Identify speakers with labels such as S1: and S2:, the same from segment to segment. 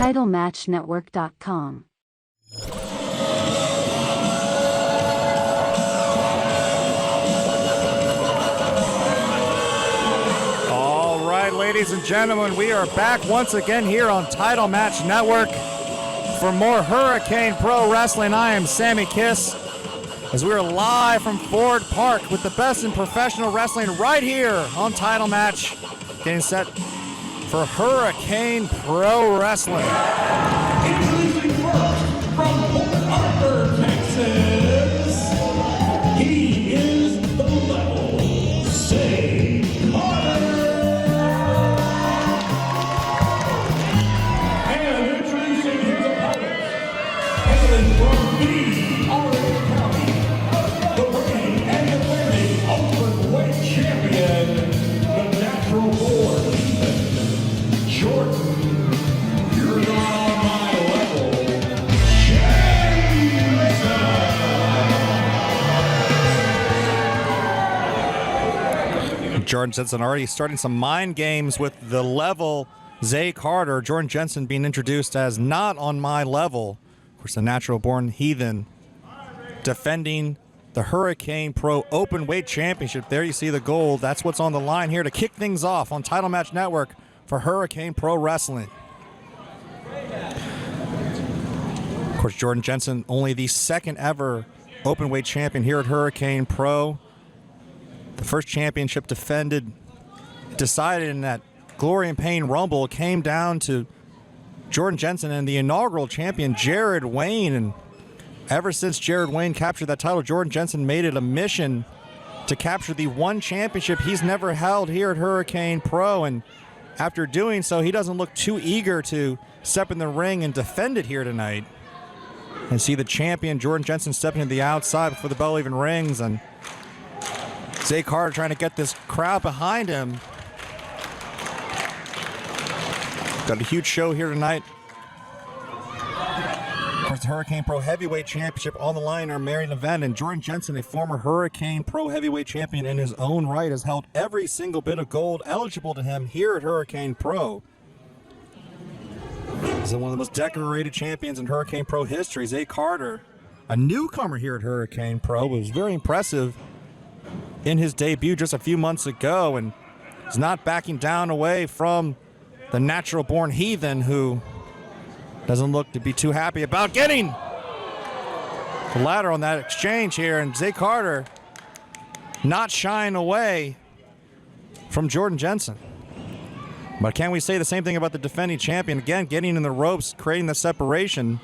S1: TitleMatchNetwork.com.
S2: All right, ladies and gentlemen, we are back once again here on Title Match Network for more Hurricane Pro Wrestling. I am Sammy Kiss, as we are live from Ford Park with the best in professional wrestling right here on Title Match, getting set for Hurricane Pro Wrestling.
S3: Introducing first, from Port Arthur, Texas, he is the level Zay Carter. And introducing his opponent, hailing from the Orange County, the reigning and defending Openweight champion, the natural born Jordan. You're not on my level.
S2: Jordan Jensen already starting some mind games with the level Zay Carter. Jordan Jensen being introduced as not on my level. Of course, the natural born heathen defending the Hurricane Pro Openweight Championship. There you see the gold. That's what's on the line here to kick things off on Title Match Network for Hurricane Pro Wrestling. Of course, Jordan Jensen, only the second ever Openweight champion here at Hurricane Pro. The first championship decided in that Glory and Pain Rumble came down to Jordan Jensen and the inaugural champion, Jared Wayne. And ever since Jared Wayne captured that title, Jordan Jensen made it a mission to capture the one championship he's never held here at Hurricane Pro. And after doing so, he doesn't look too eager to step in the ring and defend it here tonight. And see the champion, Jordan Jensen, stepping to the outside before the bell even rings. And Zay Carter trying to get this crowd behind him. Got a huge show here tonight. Of course, the Hurricane Pro Heavyweight Championship on the line, our main event. And Jordan Jensen, a former Hurricane Pro Heavyweight Champion in his own right, has held every single bit of gold eligible to him here at Hurricane Pro. He's one of the most decorated champions in Hurricane Pro history. Zay Carter, a newcomer here at Hurricane Pro, was very impressive in his debut just a few months ago, and is not backing down away from the natural born heathen, who doesn't look to be too happy about getting the ladder on that exchange here. And Zay Carter not shying away from Jordan Jensen. But can we say the same thing about the defending champion? Again, getting in the ropes, creating the separation.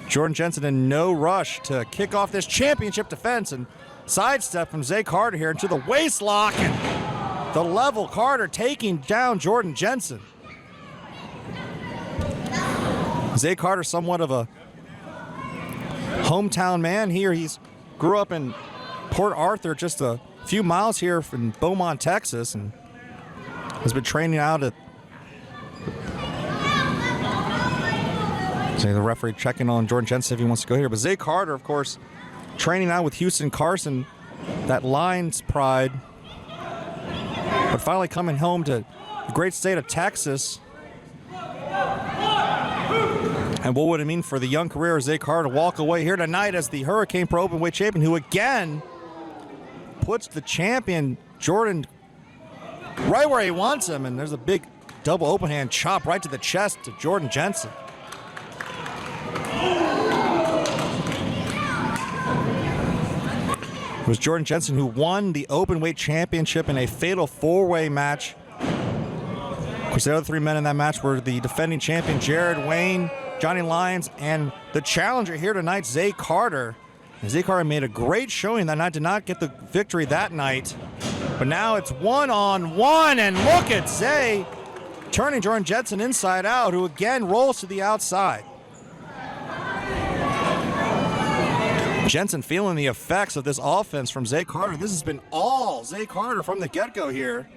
S2: Jordan Jensen in no rush to kick off this championship defense, and sidestep from Zay Carter here into the waist lock, and the level Carter taking down Jordan Jensen. Zay Carter, somewhat of a hometown man here. He's grew up in Port Arthur, just a few miles here from Beaumont, Texas, and has been training out at. So the referee checking on Jordan Jensen if he wants to go here. But Zay Carter, of course, training out with Houston Carson, that Lions pride. But finally coming home to the great state of Texas. And what would it mean for the young career of Zay Carter to walk away here tonight as the Hurricane Pro Openweight champion, who again puts the champion Jordan right where he wants him. And there's a big double open hand chop right to the chest to Jordan Jensen. It was Jordan Jensen who won the Openweight Championship in a fatal four-way match. Of course, the other three men in that match were the defending champion, Jared Wayne, Johnny Lyons, and the challenger here tonight, Zay Carter. And Zay Carter made a great showing that night, did not get the victory that night. But now it's one-on-one, and look at Zay turning Jordan Jensen inside out, who again rolls to the outside. Jensen feeling the effects of this offense from Zay Carter. This has been all Zay Carter from the get-go here.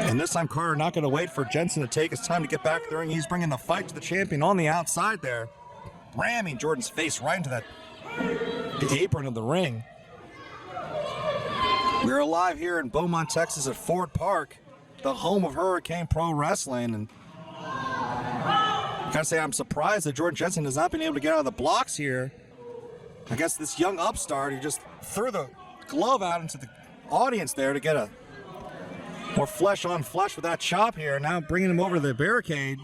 S2: And this time Carter not going to wait for Jensen to take his time to get back to the ring. He's bringing the fight to the champion on the outside there, ramming Jordan's face right into the apron of the ring. We're live here in Beaumont, Texas at Ford Park. the home of Hurricane Pro Wrestling. And I gotta say, I'm surprised that Jordan Jensen has not been able to get out of the blocks here. I guess this young upstart, he just threw the glove out into the audience there to get a more flesh on flesh with that chop here. Now bringing him over to the barricade.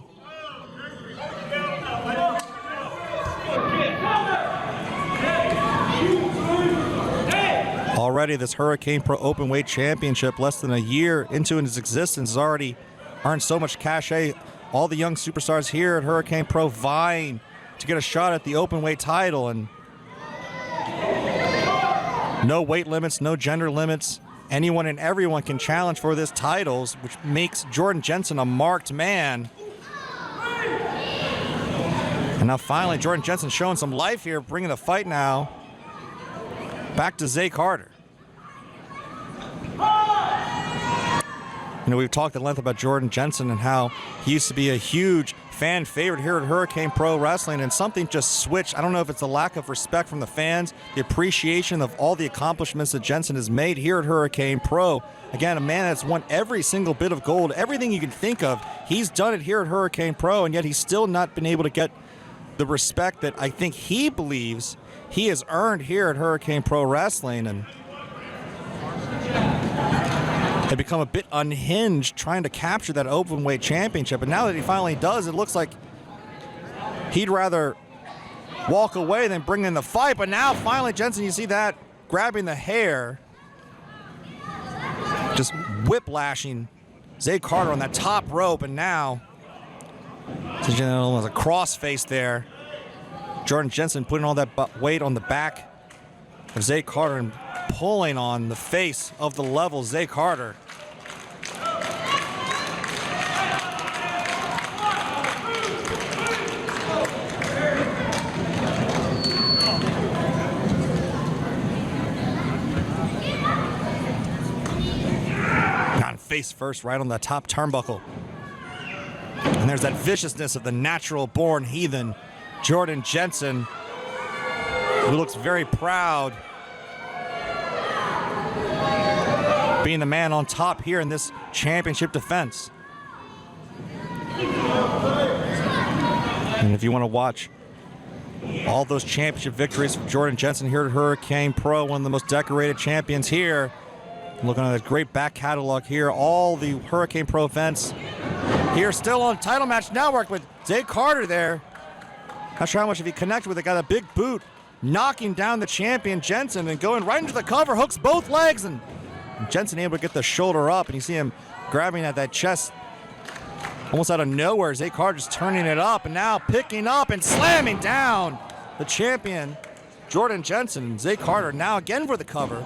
S2: Already this Hurricane Pro Openweight Championship, less than a year into its existence, has already earned so much cachet. All the young superstars here at Hurricane Pro vying to get a shot at the Openweight title, and no weight limits, no gender limits. Anyone and everyone can challenge for this titles, which makes Jordan Jensen a marked man. And now finally, Jordan Jensen showing some life here, bringing the fight now back to Zay Carter. You know, we've talked at length about Jordan Jensen and how he used to be a huge fan favorite here at Hurricane Pro Wrestling, and something just switched. I don't know if it's the lack of respect from the fans, the appreciation of all the accomplishments that Jensen has made here at Hurricane Pro. Again, a man that's won every single bit of gold, everything you can think of. He's done it here at Hurricane Pro, and yet he's still not been able to get the respect that I think he believes he has earned here at Hurricane Pro Wrestling, and had become a bit unhinged trying to capture that Openweight Championship. And now that he finally does, it looks like he'd rather walk away than bring in the fight. But now finally, Jensen, you see that, grabbing the hair, just whiplashing Zay Carter on that top rope. And now, there's a crossface there. Jordan Jensen putting all that weight on the back of Zay Carter and pulling on the face of the level, Zay Carter. Now face first right on the top turnbuckle. And there's that viciousness of the natural-born heathen, Jordan Jensen, who looks very proud, being the man on top here in this championship defense. And if you want to watch all those championship victories from Jordan Jensen here at Hurricane Pro, one of the most decorated champions here, looking at a great back catalog here, all the Hurricane Pro events here, still on Title Match Network with Zay Carter there. Not sure how much if he connected with it, got a big boot, knocking down the champion Jensen and going right into the cover, hooks both legs, and Jensen able to get the shoulder up, and you see him grabbing at that chest almost out of nowhere. Zay Carter just turning it up, and now picking up and slamming down the champion Jordan Jensen. Zay Carter now again for the cover.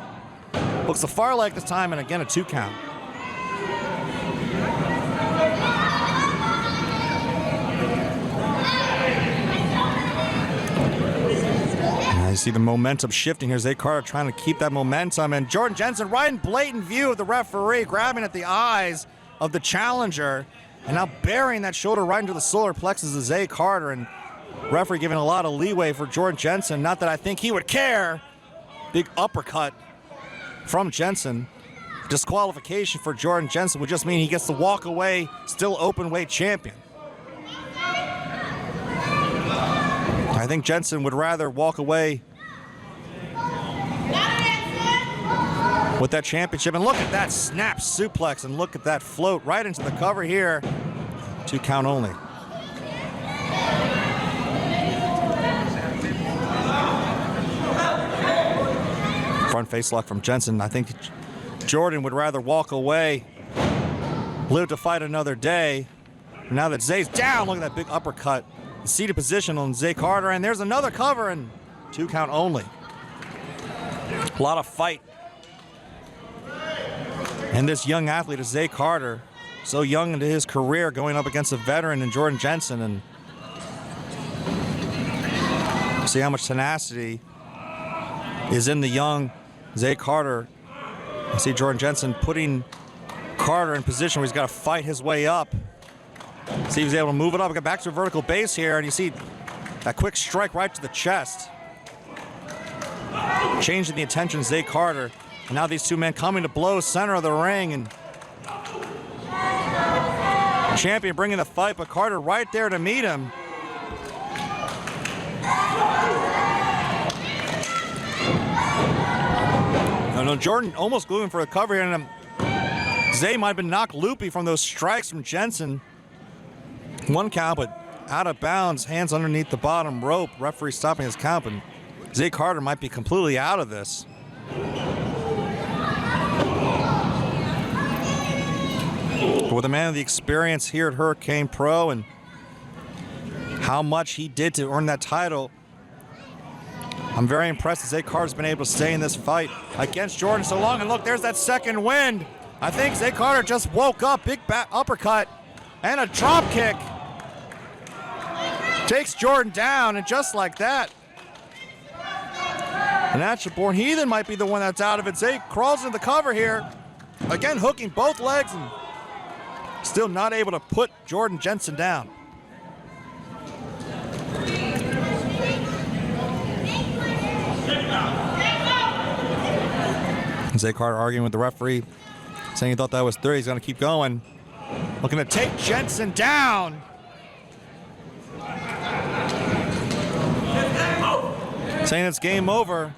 S2: Hooks the far leg this time, and again a 2 count. You see the momentum shifting here. Zay Carter trying to keep that momentum, and Jordan Jensen right in blatant view of the referee, grabbing at the eyes of the challenger, and now burying that shoulder right into the solar plexus of Zay Carter, and referee giving a lot of leeway for Jordan Jensen. Not that I think he would care. Big uppercut from Jensen. Disqualification for Jordan Jensen would just mean he gets to walk away still Openweight champion. I think Jensen would rather walk away with that championship. And look at that snap suplex, and look at that float right into the cover here. 2 count only. Front face lock from Jensen. I think Jordan would rather walk away, live to fight another day. Now that Zay's down, look at that big uppercut. Seated position on Zay Carter, and there's another cover, and 2 count only. A lot of fight. And this young athlete is Zay Carter, so young into his career, going up against a veteran in Jordan Jensen, and see how much tenacity is in the young Zay Carter. I see Jordan Jensen putting Carter in position where he's got to fight his way up. See, he was able to move it up, get back to a vertical base here, and you see that quick strike right to the chest. Changing the attention, Zay Carter. And now these two men coming to blows, center of the ring, and Champion bringing the fight, but Carter right there to meet him. No, Jordan almost going for a cover here, and Zay might have been knocked loopy from those strikes from Jensen. One count, but out of bounds, hands underneath the bottom rope. Referee stopping his count, and Zay Carter might be completely out of this. But with a man of the experience here at Hurricane Pro and how much he did to earn that title, I'm very impressed that Zay Carter's been able to stay in this fight against Jordan so long. And look, there's that second wind. I think Zay Carter just woke up. Big uppercut and a drop kick. Takes Jordan down, and just like that, the Natural Born Heathen might be the one that's out of it. Zay crawls into the cover here. Again, hooking both legs and still not able to put Jordan Jensen down. Zay Carter arguing with the referee, saying he thought that was 3. He's going to keep going. Looking to take Jensen down. Saying it's game over.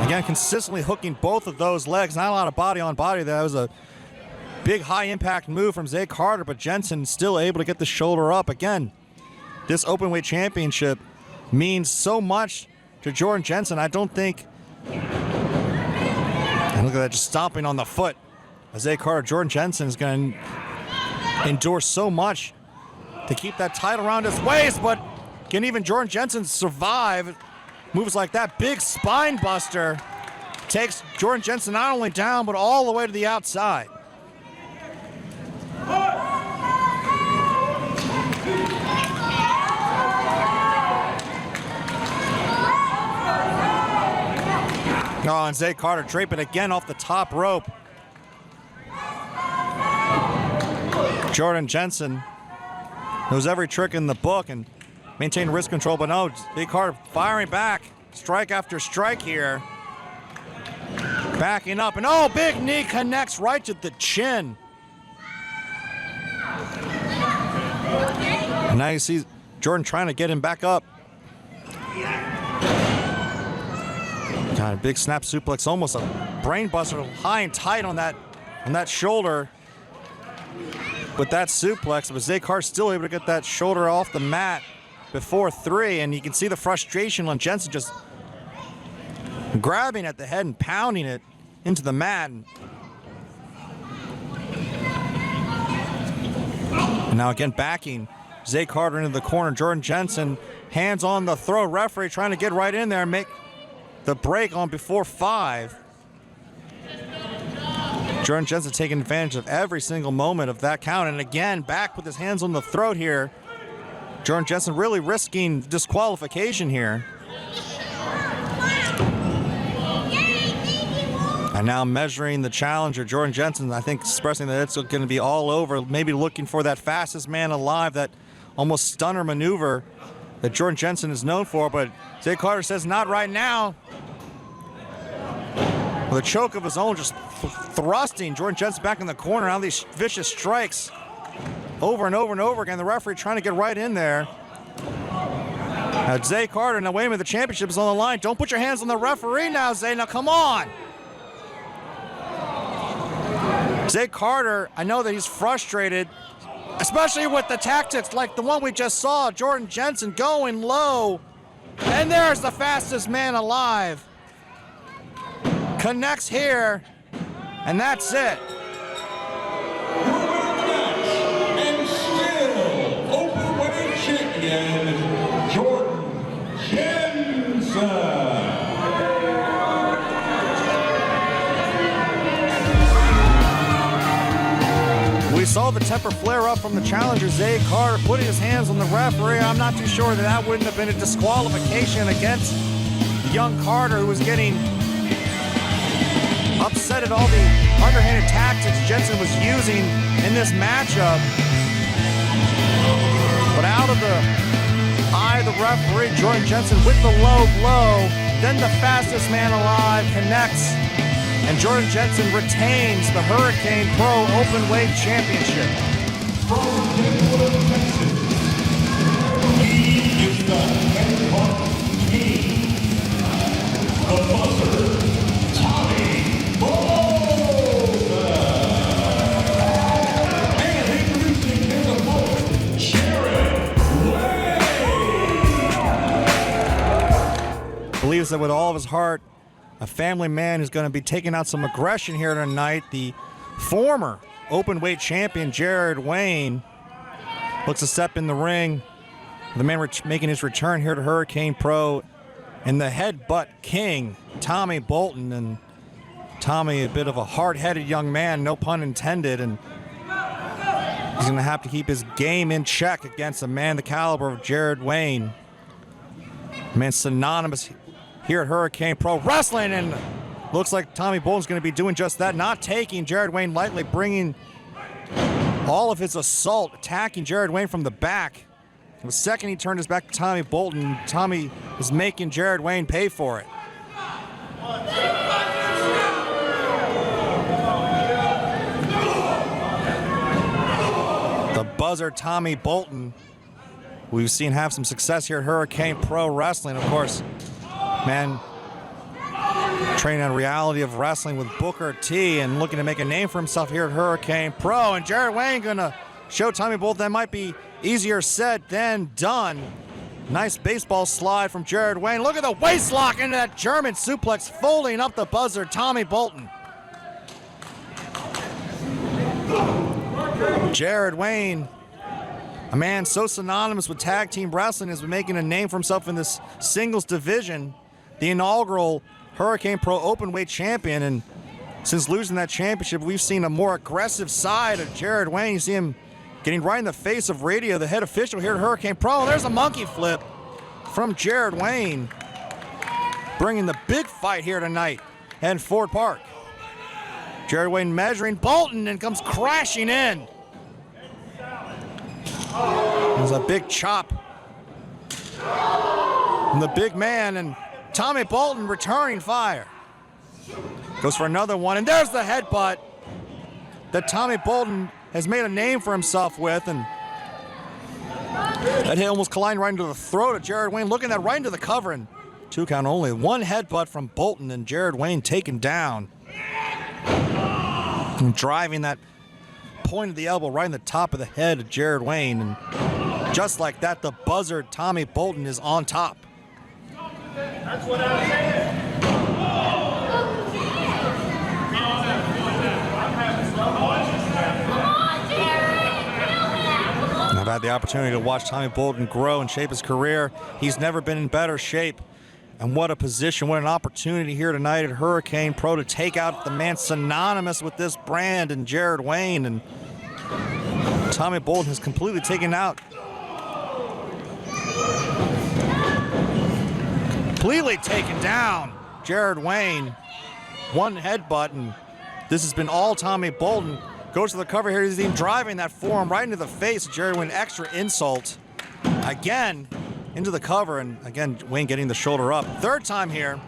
S2: Again, consistently hooking both of those legs. Not a lot of body on body. That was a big high impact move from Zay Carter, but Jensen still able to get the shoulder up. Again, this Openweight Championship means so much to Jordan Jensen. I don't think... And look at that, just stomping on the foot. Zay Carter, Jordan Jensen is going to endure so much to keep that title around his waist, but can even Jordan Jensen survive moves like that? Big spine buster takes Jordan Jensen not only down, but all the way to the outside. Oh, and Zay Carter draping again off the top rope. Jordan Jensen knows every trick in the book and maintain wrist control, but no, Zay Carter firing back. Strike after strike here. Backing up, and oh, big knee connects right to the chin. And now you see Jordan trying to get him back up. God, a big snap suplex, almost a brain buster, high and tight on that shoulder. With that suplex, but Zay Carter still able to get that shoulder off the mat before 3, and you can see the frustration on Jensen just grabbing at the head and pounding it into the mat. And now again backing Zay Carter into the corner. Jordan Jensen, hands on the throw. Referee trying to get right in there and make the break on before 5. Jordan Jensen taking advantage of every single moment of that count. And again, back with his hands on the throat here. Jordan Jensen really risking disqualification here. And now measuring the challenger, Jordan Jensen, I think expressing that it's going to be all over, maybe looking for that fastest man alive, that almost stunner maneuver that Jordan Jensen is known for, but Zay Carter says not right now. With a choke of his own, just thrusting Jordan Jensen back in the corner. Now these vicious strikes over and over and over again. The referee trying to get right in there. Now Zay Carter, now wait a minute, the championship is on the line. Don't put your hands on the referee now, Zay. Now come on. Zay Carter, I know that he's frustrated, especially with the tactics like the one we just saw. Jordan Jensen going low. And there's the fastest man alive. Connects here, and that's it.
S3: And still Openweight Champion, Jordan Jensen.
S2: We saw the temper flare up from the challenger, Zay Carter, putting his hands on the referee. I'm not too sure that wouldn't have been a disqualification against young Carter, who was getting upset at all the underhanded tactics Jensen was using in this matchup. But out of the eye of the referee, Jordan Jensen with the low blow, then the fastest man alive connects, and Jordan Jensen retains the Hurricane Pro Openweight Championship.
S3: from Denver, Texas, he is the headbutt king, the buzzer, Tommy Bolton. And introducing his opponent, Jared Wayne.
S2: Believes that with all of his heart, a family man who's going to be taking out some aggression here tonight. The former Openweight champion, Jared Wayne, looks to step in the ring. The man making his return here to Hurricane Pro, and the headbutt king, Tommy Bolton. And Tommy, a bit of a hard-headed young man, no pun intended, and he's going to have to keep his game in check against a man the caliber of Jared Wayne. A man synonymous here at Hurricane Pro Wrestling, and looks like Tommy Bolton's going to be doing just that, not taking Jared Wayne lightly, bringing all of his assault, attacking Jared Wayne from the back. The second he turned his back to Tommy Bolton, Tommy is making Jared Wayne pay for it. The buzzer, Tommy Bolton, we've seen have some success here at Hurricane Pro Wrestling, of course. Man, training on Reality of Wrestling with Booker T and looking to make a name for himself here at Hurricane Pro. And Jared Wayne gonna show Tommy Bolton that might be easier said than done. Nice baseball slide from Jared Wayne. Look at the waist lock into that German suplex, folding up the buzzer, Tommy Bolton. Jared Wayne, a man so synonymous with tag team wrestling, has been making a name for himself in this singles division. The inaugural Hurricane Pro Openweight champion, and since losing that championship, we've seen a more aggressive side of Jared Wayne. You see him getting right in the face of Radio, the head official here at Hurricane Pro. And there's a monkey flip from Jared Wayne, bringing the big fight here tonight at Ford Park. Jared Wayne measuring Bolton and comes crashing in. There's a big chop from the big man, and Tommy Bolton returning fire. Goes for another one, and there's the headbutt that Tommy Bolton has made a name for himself with, and that hit almost colliding right into the throat of Jared Wayne, looking at right into the cover, and 2 count only. One headbutt from Bolton, and Jared Wayne taken down. And driving that point of the elbow right in the top of the head of Jared Wayne, and just like that, the buzzer, Tommy Bolton, is on top.
S1: That's what I was saying.
S2: I've had the opportunity to watch Tommy Bolton grow and shape his career. He's never been in better shape. And what a position, what an opportunity here tonight at Hurricane Pro to take out the man synonymous with this brand and Jared Wayne. And Tommy Bolton has completely taken out. Completely taken down Jared Wayne. One headbutt, and this has been all Tommy Bolton. Goes to the cover here. He's even driving that forearm right into the face of Jared Wayne. Extra insult. Again, into the cover, and again, Wayne getting the shoulder up. Third time here.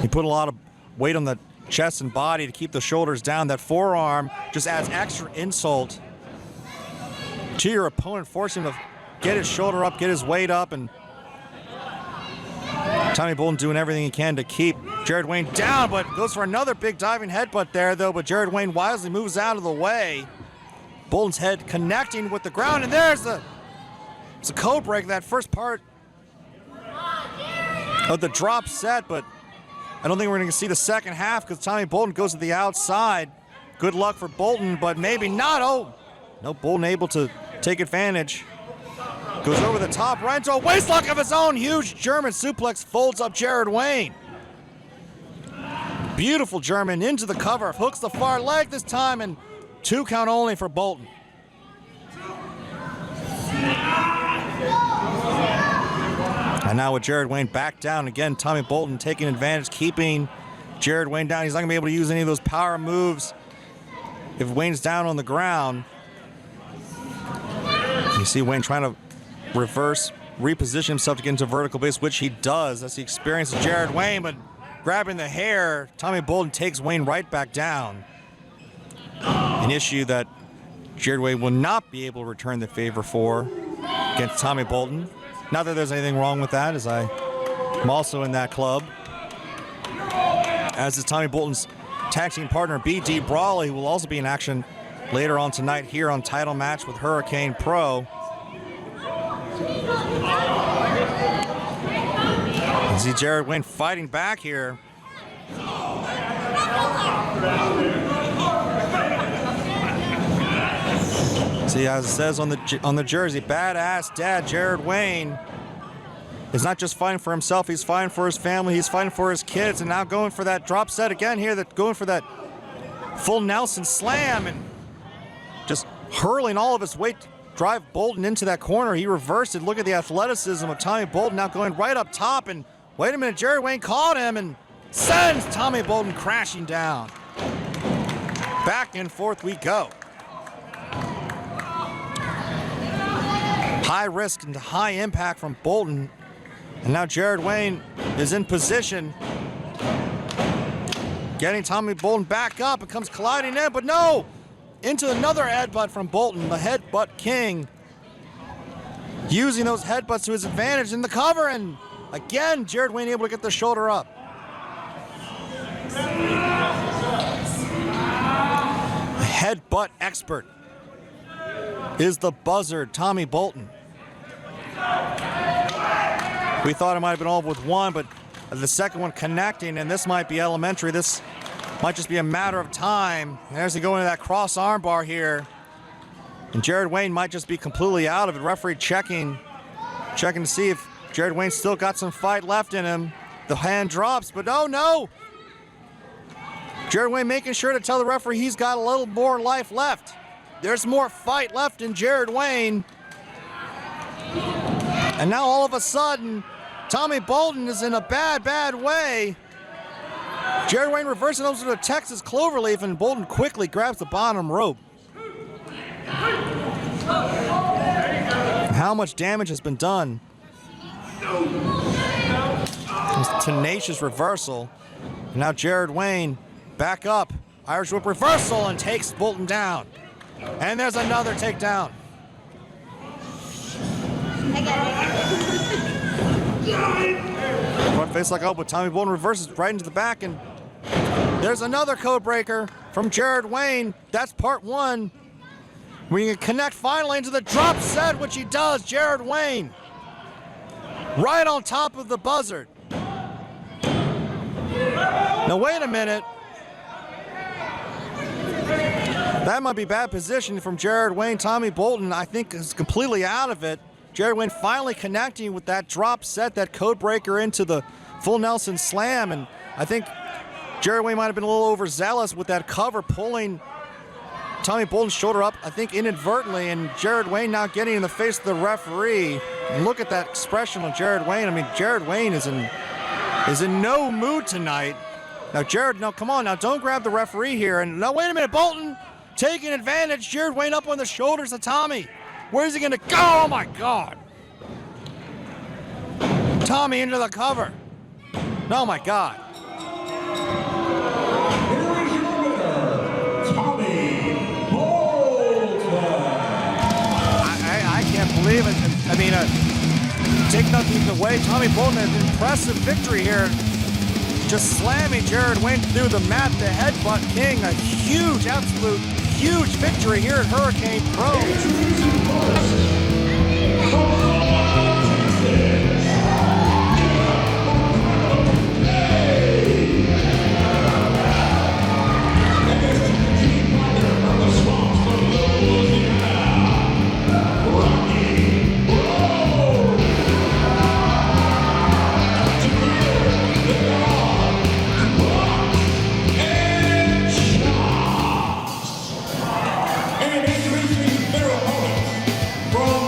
S2: He put a lot of weight on the chest and body to keep the shoulders down. That forearm just adds extra insult to your opponent, forcing him to get his shoulder up, get his weight up, and Tommy Bolton doing everything he can to keep Jared Wayne down, but goes for another big diving headbutt there, though, but Jared Wayne wisely moves out of the way. Bolton's head connecting with the ground, and there's it's a code break, that first part of the drop set, but I don't think we're going to see the second half because Tommy Bolton goes to the outside. Good luck for Bolton, but maybe not. Oh, no, Bolton able to take advantage. Goes over the top, right into a waistlock of his own. Huge German suplex folds up Jared Wayne. Beautiful German into the cover. Hooks the far leg this time, and 2 count only for Bolton. And now with Jared Wayne back down again, Tommy Bolton taking advantage, keeping Jared Wayne down. He's not going to be able to use any of those power moves if Wayne's down on the ground. You see Wayne trying to reposition himself to get into vertical base, which he does. That's the experience of Jared Wayne, but grabbing the hair, Tommy Bolton takes Wayne right back down. an issue that Jared Wayne will not be able to return the favor for against Tommy Bolton. Not that there's anything wrong with that, as I'm also in that club. As is Tommy Bolton's tag team partner, B.D. Brawley, who will also be in action later on tonight here on Title Match with Hurricane Pro. You see Jared Wayne fighting back here. See, as it says on the jersey, badass dad Jared Wayne is not just fighting for himself, he's fighting for his family, he's fighting for his kids, and now going for that drop set again here, going for that full Nelson slam and just hurling all of his weight to drive Bolton into that corner. He reversed it. Look at the athleticism of Tommy Bolton now going right up top, and wait a minute, Jared Wayne caught him and sends Tommy Bolton crashing down. Back and forth we go. High risk and high impact from Bolton. And now Jared Wayne is in position. Getting Tommy Bolton back up. It comes colliding in, but no! Into another headbutt from Bolton, the headbutt king. Using those headbutts to his advantage in the cover, and again, Jared Wayne able to get the shoulder up. The headbutt expert is the buzzard, Tommy Bolton. We thought it might have been all with one, but the second one connecting, and this might be elementary. This might just be a matter of time. There's he going into that cross arm bar here. And Jared Wayne might just be completely out of it. Referee checking to see if Jared Wayne still got some fight left in him. The hand drops, but oh no! Jared Wayne making sure to tell the referee he's got a little more life left. There's more fight left in Jared Wayne. And now all of a sudden, Tommy Bolton is in a bad way. Jared Wayne reversing over to the Texas Cloverleaf, and Bolton quickly grabs the bottom rope. How much damage has been done? This tenacious reversal. And now Jared Wayne back up. Irish whip reversal and takes Bolton down. And there's another takedown. Front face lock up with Tommy Bolton reverses right into the back, and there's another code breaker from Jared Wayne. That's part one. We can connect finally into the drop set, which he does. Jared Wayne right on top of the buzzard. Now wait a minute. That might be bad position from Jared Wayne. Tommy Bolton, I think, is completely out of it. Jared Wayne finally connecting with that drop set, that code breaker into the full Nelson slam. And I think Jared Wayne might have been a little overzealous with that cover, pulling Tommy Bolton's shoulder up, I think inadvertently. And Jared Wayne now getting in the face of the referee. And look at that expression on Jared Wayne. I mean, Jared Wayne is in no mood tonight. Now, Jared, no, come on now, don't grab the referee here. And no, wait a minute, Bolton taking advantage. Jared Wayne up on the shoulders of Tommy. Where's he gonna go? Oh my God. Tommy into the cover. Oh my God.
S3: Here is your winner, Tommy Bolton.
S2: I can't believe it. I mean, take nothing away. Tommy Bolton has an impressive victory here. Just slamming Jared Wayne through the mat, the headbutt king. A huge, absolute huge victory here at Hurricane Pro.
S3: From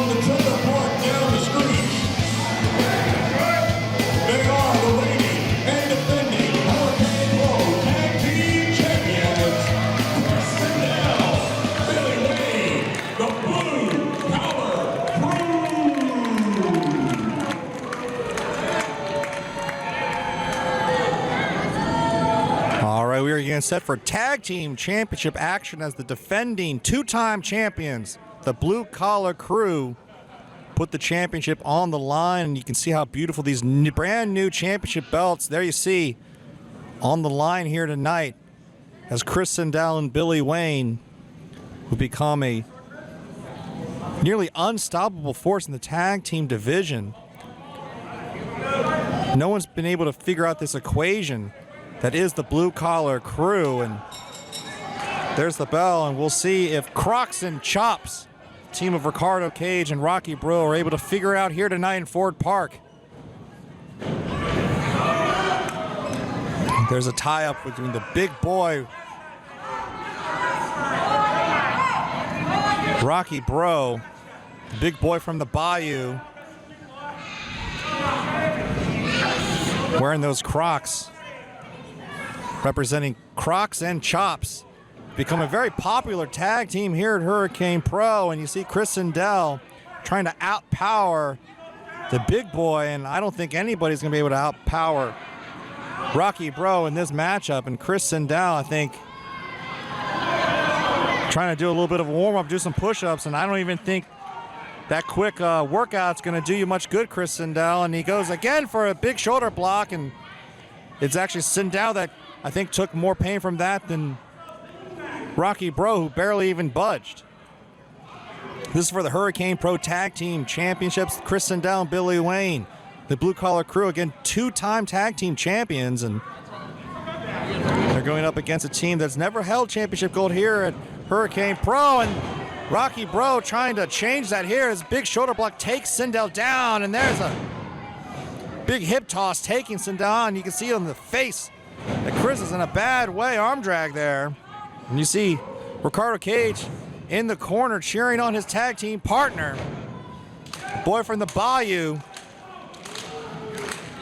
S2: set for tag team championship action as the defending two-time champions, the Blue Collar Krew, put the championship on the line. And you can see how beautiful these brand new championship belts, there you see, on the line here tonight, as Chris Sindel and Billy Wayne will become a nearly unstoppable force in the tag team division. No one's been able to figure out this equation that is the Blue Collar Krew. And there's the bell, and we'll see if Crocs and Chops, team of Ricardo Cage and Rocky Bro, are able to figure out here tonight in Ford Park. There's a tie-up between the big boy Rocky Bro, the big boy from the Bayou, wearing those Crocs, representing Crocs and Chops. Become a very popular tag team here at Hurricane Pro, and you see Chris Sindel trying to outpower the big boy, and I don't think anybody's going to be able to outpower Rocky Bro in this matchup. And Chris Sindel, I think, trying to do a little bit of a warm-up, do some push-ups, and I don't even think that quick workout's going to do you much good, Chris Sindel. And he goes again for a big shoulder block, and it's actually Sindel that I think took more pain from that than Rocky Bro, who barely even budged. This is for the Hurricane Pro Tag Team Championships. Chris Sindel and Billy Wayne, the Blue Collar Krew, again, two-time tag team champions, and they're going up against a team that's never held championship gold here at Hurricane Pro. And Rocky Bro trying to change that here. His big shoulder block takes Sindel down, and there's a big hip toss taking Sindel on. You can see on the face that Chris is in a bad way, arm drag there. And you see Ricardo Cage in the corner cheering on his tag team partner, the boy from the Bayou.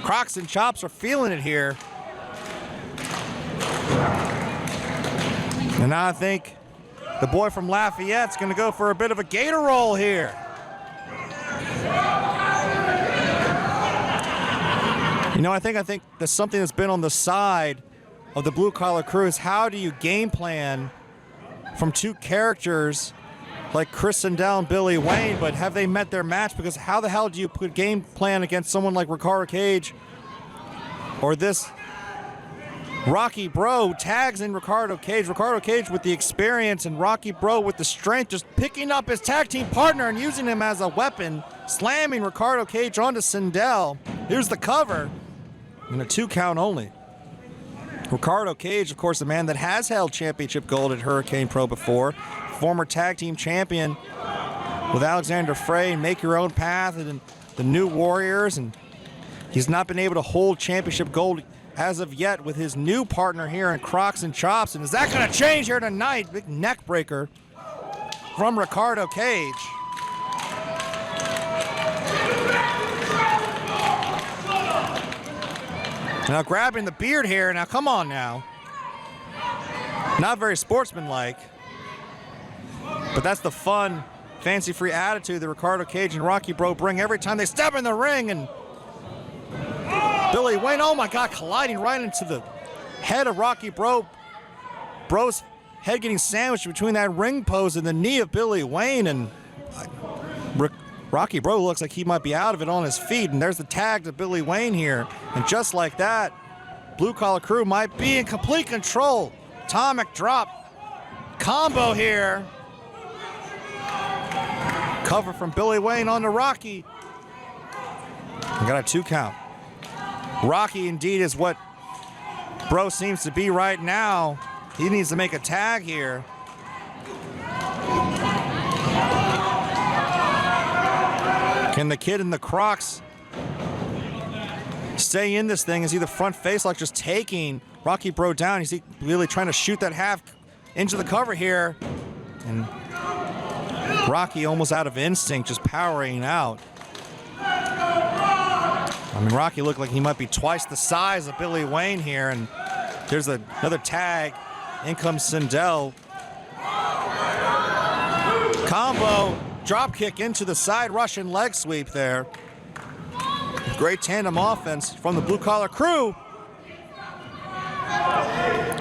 S2: Crocs and Chops are feeling it here. And now I think the boy from Lafayette's going to go for a bit of a gator roll here. You know, I think there's something that's been on the side of the Blue Collar Krew is how do you game plan from two characters like Chris Sindel and Billy Wayne, but have they met their match? Because how the hell do you put game plan against someone like Ricardo Cage or this Rocky Bro tags in Ricardo Cage with the experience, and Rocky Bro with the strength, just picking up his tag team partner and using him as a weapon, slamming Ricardo Cage onto Sindel. Here's the cover, and a 2 count only. Ricardo Cage, of course, a man that has held championship gold at Hurricane Pro before, former tag team champion with Alexander Frey and Make Your Own Path and the New Warriors, and he's not been able to hold championship gold as of yet with his new partner here in Crocs and Chops. And is that going to change here tonight? Big neck breaker from Ricardo Cage. Now grabbing the beard here. Now come on now. Not very sportsmanlike. But that's the fun, fancy-free attitude that Ricardo Cage and Rocky Bro bring every time they step in the ring. And Billy Wayne, oh my God, colliding right into the head of Rocky Bro. Bro's head getting sandwiched between that ring post and the knee of Billy Wayne. And Rocky Bro looks like he might be out of it on his feet. And there's the tag to Billy Wayne here. And just like that, Blue Collar Krew might be in complete control. Atomic drop combo here. Cover from Billy Wayne onto Rocky. We got a 2 count. Rocky indeed is what Bro seems to be right now. He needs to make a tag here. Can the kid in the Crocs stay in this thing? Is he the front face like just taking Rocky Bro down? Is he really trying to shoot that half into the cover here? And Rocky almost out of instinct, just powering out. I mean, Rocky looked like he might be twice the size of Billy Wayne here, and there's another tag. In comes Sindel. Combo, drop kick into the side Russian leg sweep there. Great tandem offense from the Blue Collar Krew.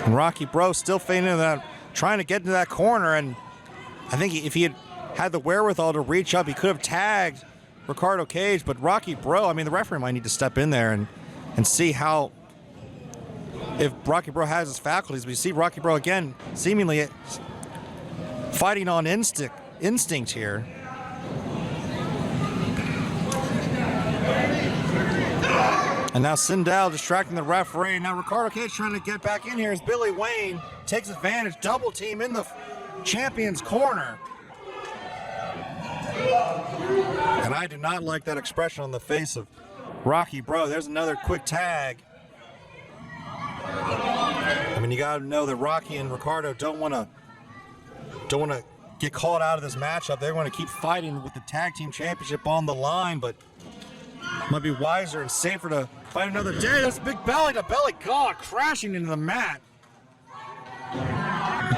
S2: And Rocky Bro still feigning that, trying to get into that corner. And I think if he had the wherewithal to reach up, he could have tagged Ricardo Cage. But Rocky Bro, I mean, the referee might need to step in there and see how, if Rocky Bro has his faculties. But you see Rocky Bro again, seemingly fighting on instinct here. And now Sindel distracting the referee. Now Ricardo Cage trying to get back in here as Billy Wayne takes advantage. Double team in the champion's corner. And I do not like that expression on the face of Rocky Bro. There's another quick tag. I mean, you got to know that Rocky and Ricardo don't want to get called out of this matchup. They want to keep fighting with the tag team championship on the line, but it might be wiser and safer to fight another day. That's big belly to belly. God, crashing into the mat.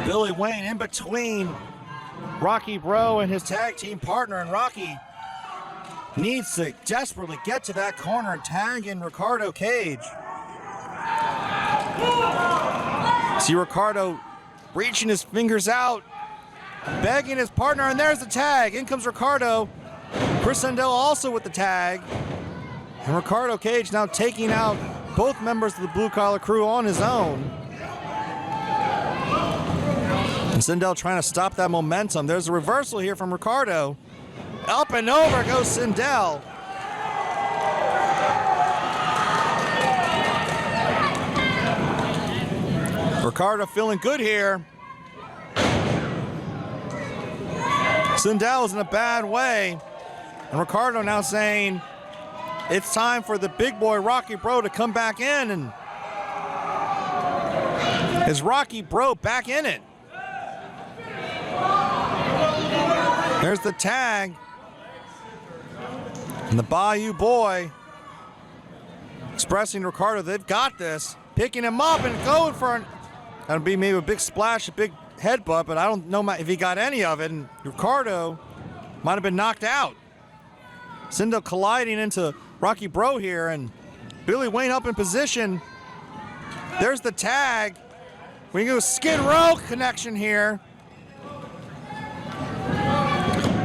S2: Billy Wayne in between Rocky Bro and his tag team partner, and Rocky needs to desperately get to that corner and tag in Ricardo Cage. See Ricardo reaching his fingers out, begging his partner, and there's the tag. In comes Ricardo. Chris Sindel also with the tag. And Ricardo Cage now taking out both members of the Blue Collar Crew on his own. And Sindel trying to stop that momentum. There's a reversal here from Ricardo. Up and over goes Sindel. Ricardo feeling good here. Sindel is in a bad way. And Ricardo now saying it's time for the big boy Rocky Bro to come back in. And is Rocky Bro back in it? There's the tag. And the Bayou Boy expressing to Ricardo they've got this. Picking him up and going for an, that'll be maybe a big splash, a big headbutt, but I don't know if he got any of it. And Ricardo might have been knocked out. Sindel colliding into Rocky Bro here, and Billy Wayne up in position. There's the tag. We go Skid Row connection here.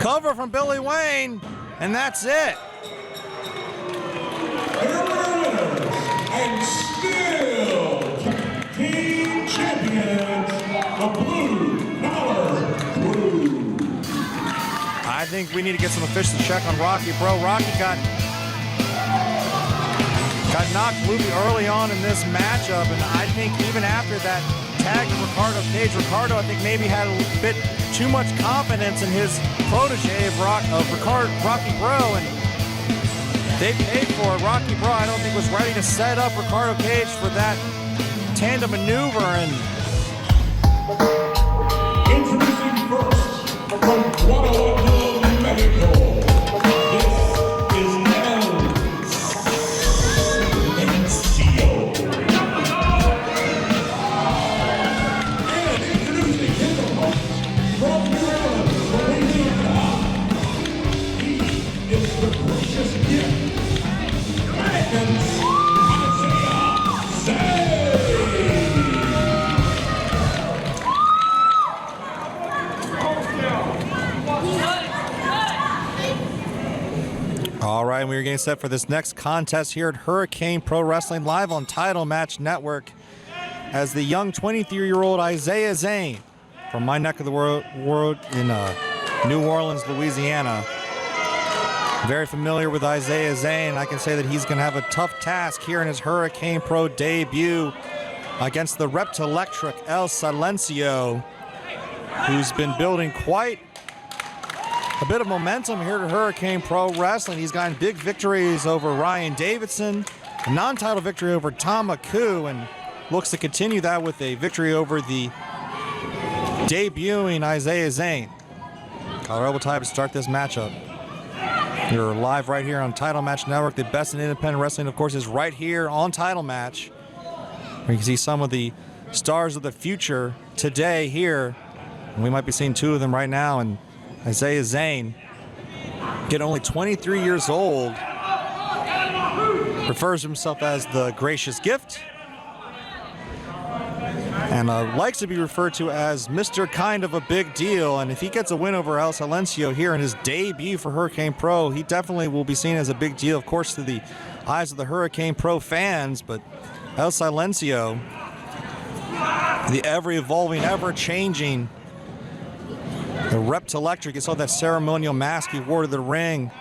S2: Cover from Billy Wayne, and that's it.
S3: And still team champions, the Blue Collar Crew.
S2: I think we need to get some official check on Rocky Bro. Rocky got knocked loopy early on in this matchup, and I think even after that tag to Ricardo Cage, Ricardo I think maybe had a bit too much confidence in his protege of Rocky Bro, and they paid for it. Rocky Bro I don't think was ready to set up Ricardo Cage for that tandem maneuver. And
S3: Introducing first from Guadalajara, Mexico, this is LNO. And introducing his opponent from New Orleans, Louisiana, he is the gracious gift. Dragons, Isaiah Zay.
S2: all right, we are getting set for this next contest here at Hurricane Pro Wrestling live on Title Match Network, as the young 23-year-old Isaiah Zane from my neck of the world in New Orleans, Louisiana. Very familiar with Isaiah Zane. I can say that he's going to have a tough task here in his Hurricane Pro debut against the Reptilectric El Silencio, who's been building quite a bit of momentum here at Hurricane Pro Wrestling. He's gotten big victories over Ryan Davidson, a non-title victory over Tama, and looks to continue that with a victory over the debuting Isaiah Zane. Colorado time to start this matchup. You're live right here on Title Match Network. The best in independent wrestling, of course, is right here on Title Match. You can see some of the stars of the future today here. And we might be seeing two of them right now. And Isaiah Zane, get only 23 years old, refers to himself as the gracious gift. and likes to be referred to as Mr. Kind of a Big Deal. And if he gets a win over El Silencio here in his debut for Hurricane Pro, he definitely will be seen as a big deal, of course, to the eyes of the Hurricane Pro fans. But El Silencio, the ever-evolving, ever-changing, the Reptilectric, you saw that ceremonial mask he wore to the ring.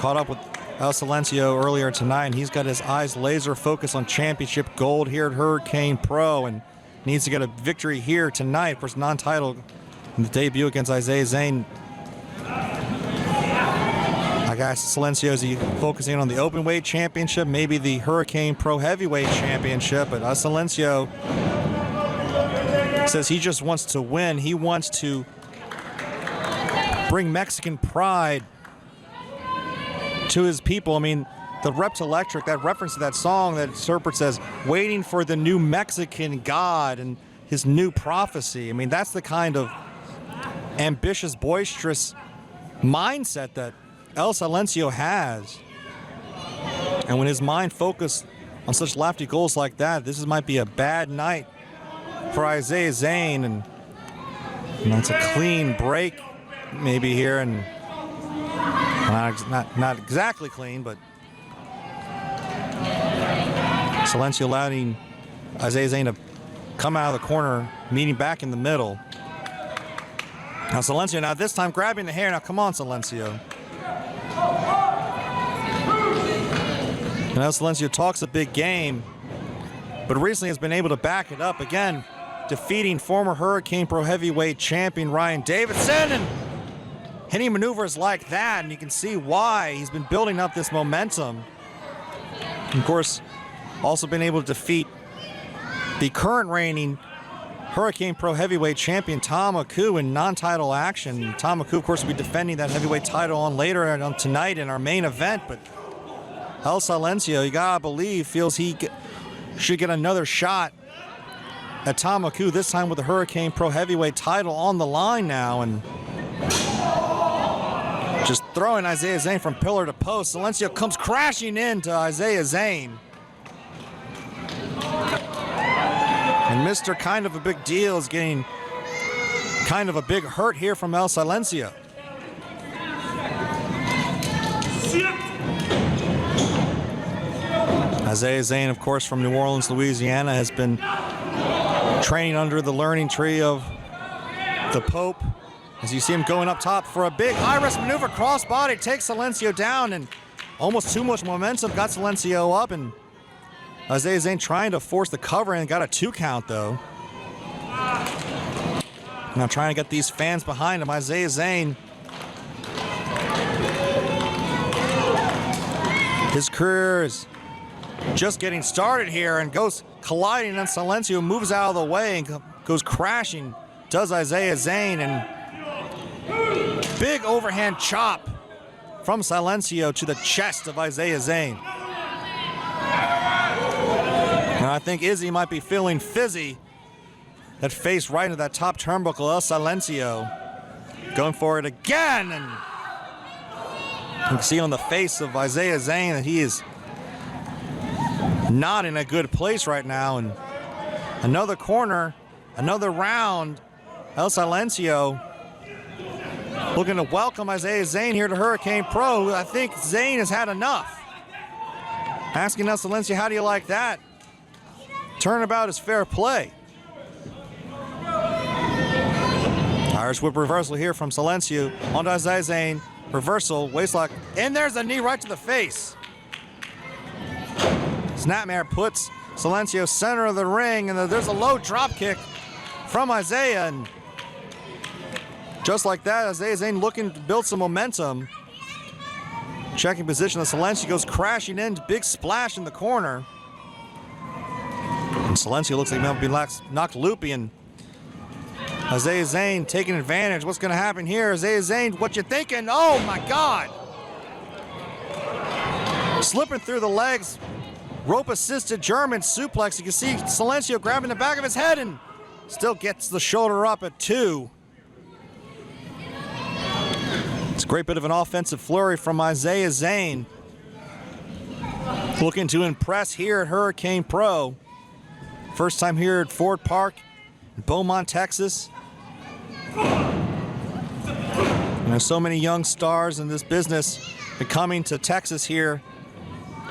S2: Caught up with El Silencio earlier tonight, and he's got his eyes laser focused on championship gold here at Hurricane Pro, and needs to get a victory here tonight for his non-title in the debut against Isaiah Zane. I guess Silencio is focusing on the Openweight Championship, maybe the Hurricane Pro Heavyweight Championship, but Silencio says he just wants to win. He wants to bring Mexican pride to his people. I mean, the Reptilectric, that reference to that song that Serpent says, waiting for the new Mexican God and his new prophecy. I mean, that's the kind of ambitious, boisterous mindset that El Silencio has. And when his mind focused on such lofty goals like that, this might be a bad night for Isaiah Zane. And it's a clean break maybe here, and not exactly clean, but Silencio allowing Isaiah Zane to come out of the corner, meeting back in the middle. Now Silencio, now this time grabbing the hair. Now come on, Silencio. And now Silencio talks a big game, but recently has been able to back it up again, defeating former Hurricane Pro Heavyweight Champion Ryan Davidson, and hitting maneuvers like that, and you can see why he's been building up this momentum. And of course, also been able to defeat the current reigning Hurricane Pro Heavyweight Champion Tama in non-title action. Tama, of course, will be defending that heavyweight title on later on tonight in our main event. But El Silencio, you gotta believe, feels he should get another shot at Tama, this time with the Hurricane Pro Heavyweight title on the line now, and just throwing Isaiah Zane from pillar to post. Silencio comes crashing into Isaiah Zane. And Mr. Kind of a Big Deal is getting kind of a big hurt here from El Silencio. Isaiah Zane, of course, from New Orleans, Louisiana, has been training under the learning tree of the Pope. As you see him going up top for a big high-risk maneuver, crossbody, takes Silencio down, and almost too much momentum got Silencio up, and Isaiah Zane trying to force the cover and got a 2 count though. Now trying to get these fans behind him. Isaiah Zane, his career is just getting started here, and goes colliding, and Silencio moves out of the way and goes crashing, does Isaiah Zane, and big overhand chop from Silencio to the chest of Isaiah Zane. And I think Izzy might be feeling fizzy. That face right into that top turnbuckle. El Silencio going for it again. And you can see on the face of Isaiah Zane that he is not in a good place right now. And another corner, another round. El Silencio looking to welcome Isaiah Zane here to Hurricane Pro. I think Zane has had enough. Asking El Silencio, how do you like that? Turnabout is fair play. Irish whip reversal here from Silencio onto Isaiah Zane. Reversal, waistlock, and there's a knee right to the face. Snapmare puts Silencio center of the ring, and there's a low drop kick from Isaiah, and just like that, Isaiah Zane looking to build some momentum. Checking position, Silencio goes crashing in, big splash in the corner. And Silencio looks like he might be knocked loopy, and Isaiah Zane taking advantage. What's going to happen here? Isaiah Zane, what you thinking? Oh my God! Slipping through the legs, rope-assisted German suplex. You can see Silencio grabbing the back of his head and still gets the shoulder up at 2. It's a great bit of an offensive flurry from Isaiah Zane. Looking to impress here at Hurricane Pro. First time here at Ford Park in Beaumont, Texas. And there's so many young stars in this business coming to Texas here,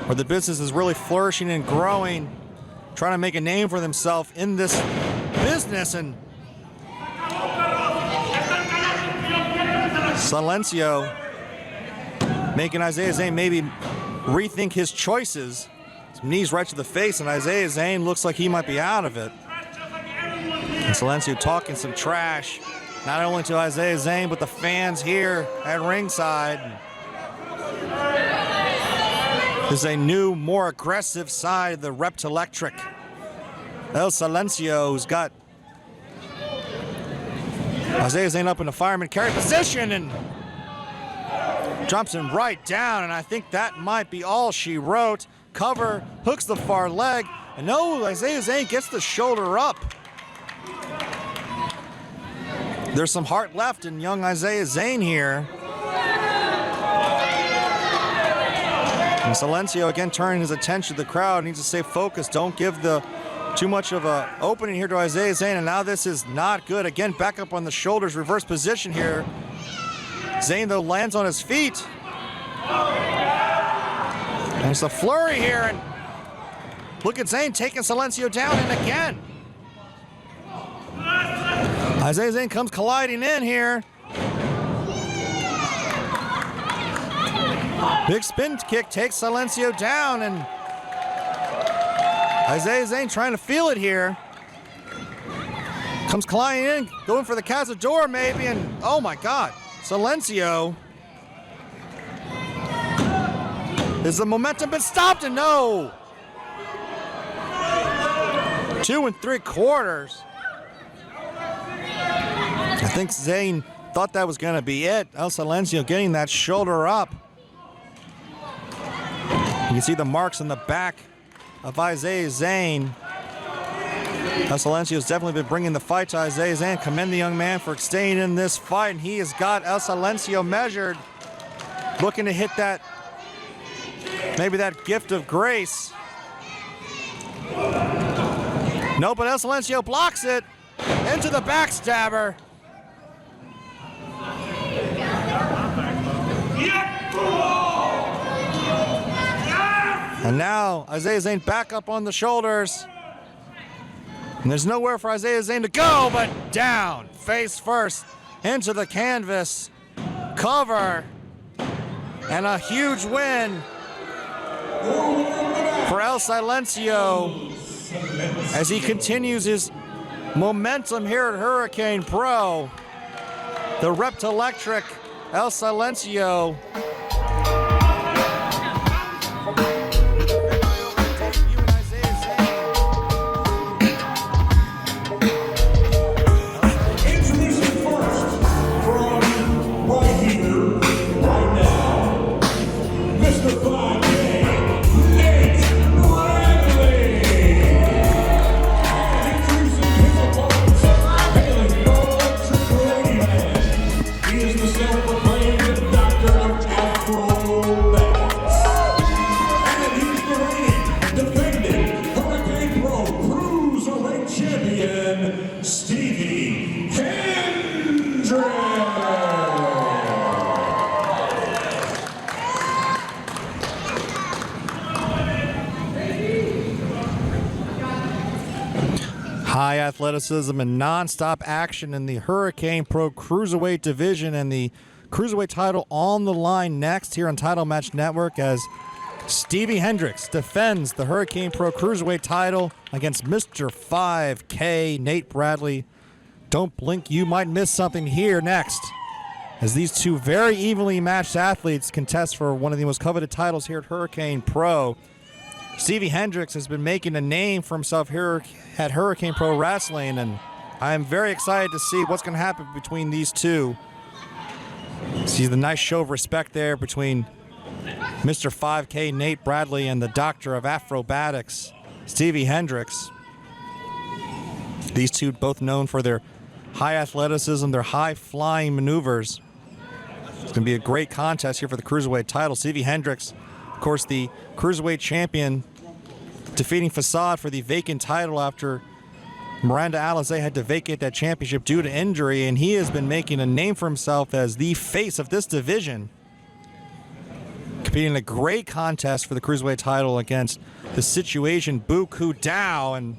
S2: where the business is really flourishing and growing, trying to make a name for themselves in this business. And Silencio making Isaiah Zane maybe rethink his choices. Some knees right to the face, and Isaiah Zane looks like he might be out of it. And Silencio talking some trash, not only to Isaiah Zane, but the fans here at ringside. This is a new, more aggressive side of the Reptilectric. El Silencio, who's got Isaiah Zane up in the fireman carry position and jumps him right down, and I think that might be all she wrote. Cover, hooks the far leg, and no, Isaiah Zane gets the shoulder up. There's some heart left in young Isaiah Zane here. And Silencio again turning his attention to the crowd, needs to stay focused, don't give too much of a opening here to Isaiah Zane, and now this is not good. Again, back up on the shoulders, reverse position here. Zane, though, lands on his feet. And it's a flurry here, and look at Zane taking Silencio down, and again. Isaiah Zane comes colliding in here. Big spin kick takes Silencio down, and Isaiah Zane trying to feel it here. Comes colliding in, going for the Cazador maybe, and oh my God, Silencio. Is the momentum been stopped? And no! 2 3/4. I think Zane thought that was gonna be it. El Silencio getting that shoulder up. You can see the marks on the back of Isaiah Zane. El Silencio's definitely been bringing the fight to Isaiah Zane. Commend the young man for staying in this fight, and he has got El Silencio measured. Looking to hit that, maybe that gift of grace. No, but El Silencio blocks it into the backstabber. And now Isaiah Zane back up on the shoulders. And there's nowhere for Isaiah Zane to go but down, face first, into the canvas. Cover. And a huge win for El Silencio as he continues his momentum here at Hurricane Pro. The Reptilectric El Silencio.
S3: Cruiserweight Champion, Stevie Hendrix.
S2: High athleticism and non-stop action in the Hurricane Pro Cruiserweight division, and the Cruiserweight title on the line next here on Title Match Network as Stevie Hendrix defends the Hurricane Pro Cruiserweight title against Mr. 5K, Nate Bradley. Don't blink, you might miss something here next, as these two very evenly matched athletes contest for one of the most coveted titles here at Hurricane Pro. Stevie Hendrix has been making a name for himself here at Hurricane Pro Wrestling, and I'm very excited to see what's going to happen between these two. See the nice show of respect there between Mr. 5K, Nate Bradley, and the Doctor of Acrobatics, Stevie Hendrix. These two both known for their high athleticism, their high-flying maneuvers. It's going to be a great contest here for the Cruiserweight title. Stevie Hendrix Of course, the Cruiserweight champion defeating Facade for the vacant title after Miranda Alizé had to vacate that championship due to injury, and he has been making a name for himself as the face of this division. Competing in a great contest for the Cruiserweight title against the Situation Buku Dao, and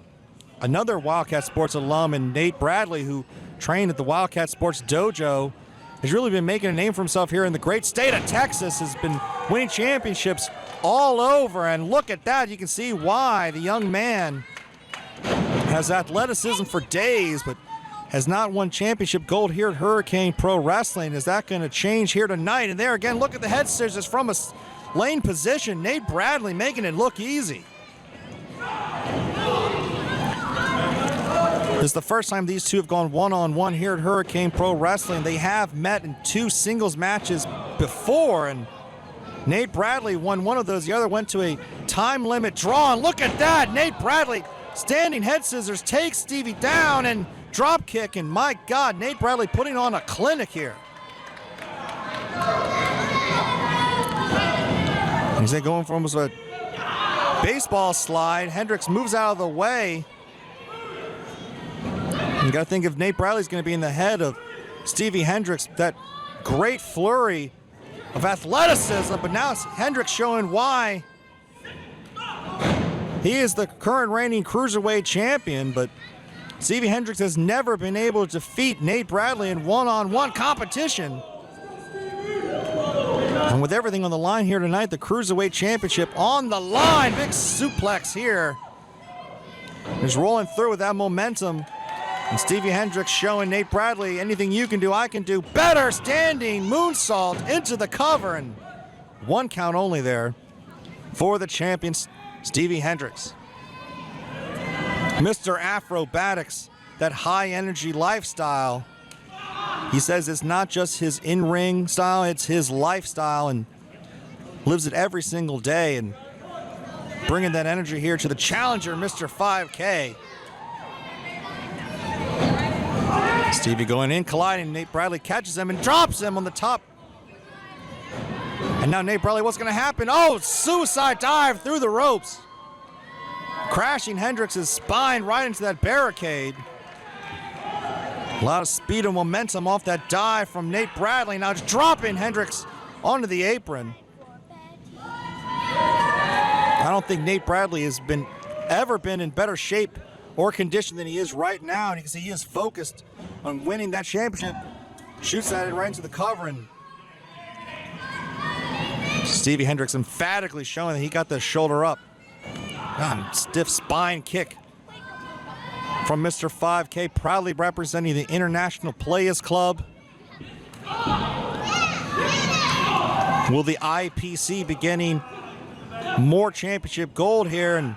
S2: another Wildcat Sports alum, and Nate Bradley, who trained at the Wildcat Sports Dojo, has really been making a name for himself here in the great state of Texas, has been winning championships all over, and look at that. You can see why the young man has athleticism for days, but has not won championship gold here at Hurricane Pro Wrestling. Is that going to change here tonight? And there again, look at the head scissors from a lane position. Nate Bradley making it look easy. This is the first time these two have gone one-on-one here at Hurricane Pro Wrestling. They have met in 2 singles matches before, and Nate Bradley won one of those. The other went to a time limit draw, and look at that. Nate Bradley, standing head scissors, takes Stevie down and drop kick, and my God, Nate Bradley putting on a clinic here. He's going for almost a baseball slide. Hendrix moves out of the way. You got to think if Nate Bradley's going to be in the head of Stevie Hendrix, that great flurry of athleticism, but now it's Hendrix showing why he is the current reigning Cruiserweight champion, but Stevie Hendrix has never been able to defeat Nate Bradley in one-on-one competition. And with everything on the line here tonight, the Cruiserweight championship on the line. Big suplex here. He's rolling through with that momentum. And Stevie Hendrix showing Nate Bradley, anything you can do, I can do better. Standing moonsault into the cover, and 1 count only there for the champion, Stevie Hendrix. Mr. Acrobatics, that high energy lifestyle. He says it's not just his in-ring style, it's his lifestyle, and lives it every single day, and bringing that energy here to the challenger, Mr. 5K. Stevie going in, colliding. Nate Bradley catches him and drops him on the top. And now Nate Bradley, what's going to happen? Oh, suicide dive through the ropes. Crashing Hendrix's spine right into that barricade. A lot of speed and momentum off that dive from Nate Bradley. Now it's dropping Hendrix onto the apron. I don't think Nate Bradley has ever been in better shape or condition than he is right now. And you can see he is focused on winning that championship. Shoots at it right into the cover, and Stevie Hendrix emphatically showing that he got the shoulder up. Stiff spine kick from Mr. 5K, proudly representing the International Players Club. Will the IPC be getting more championship gold here? And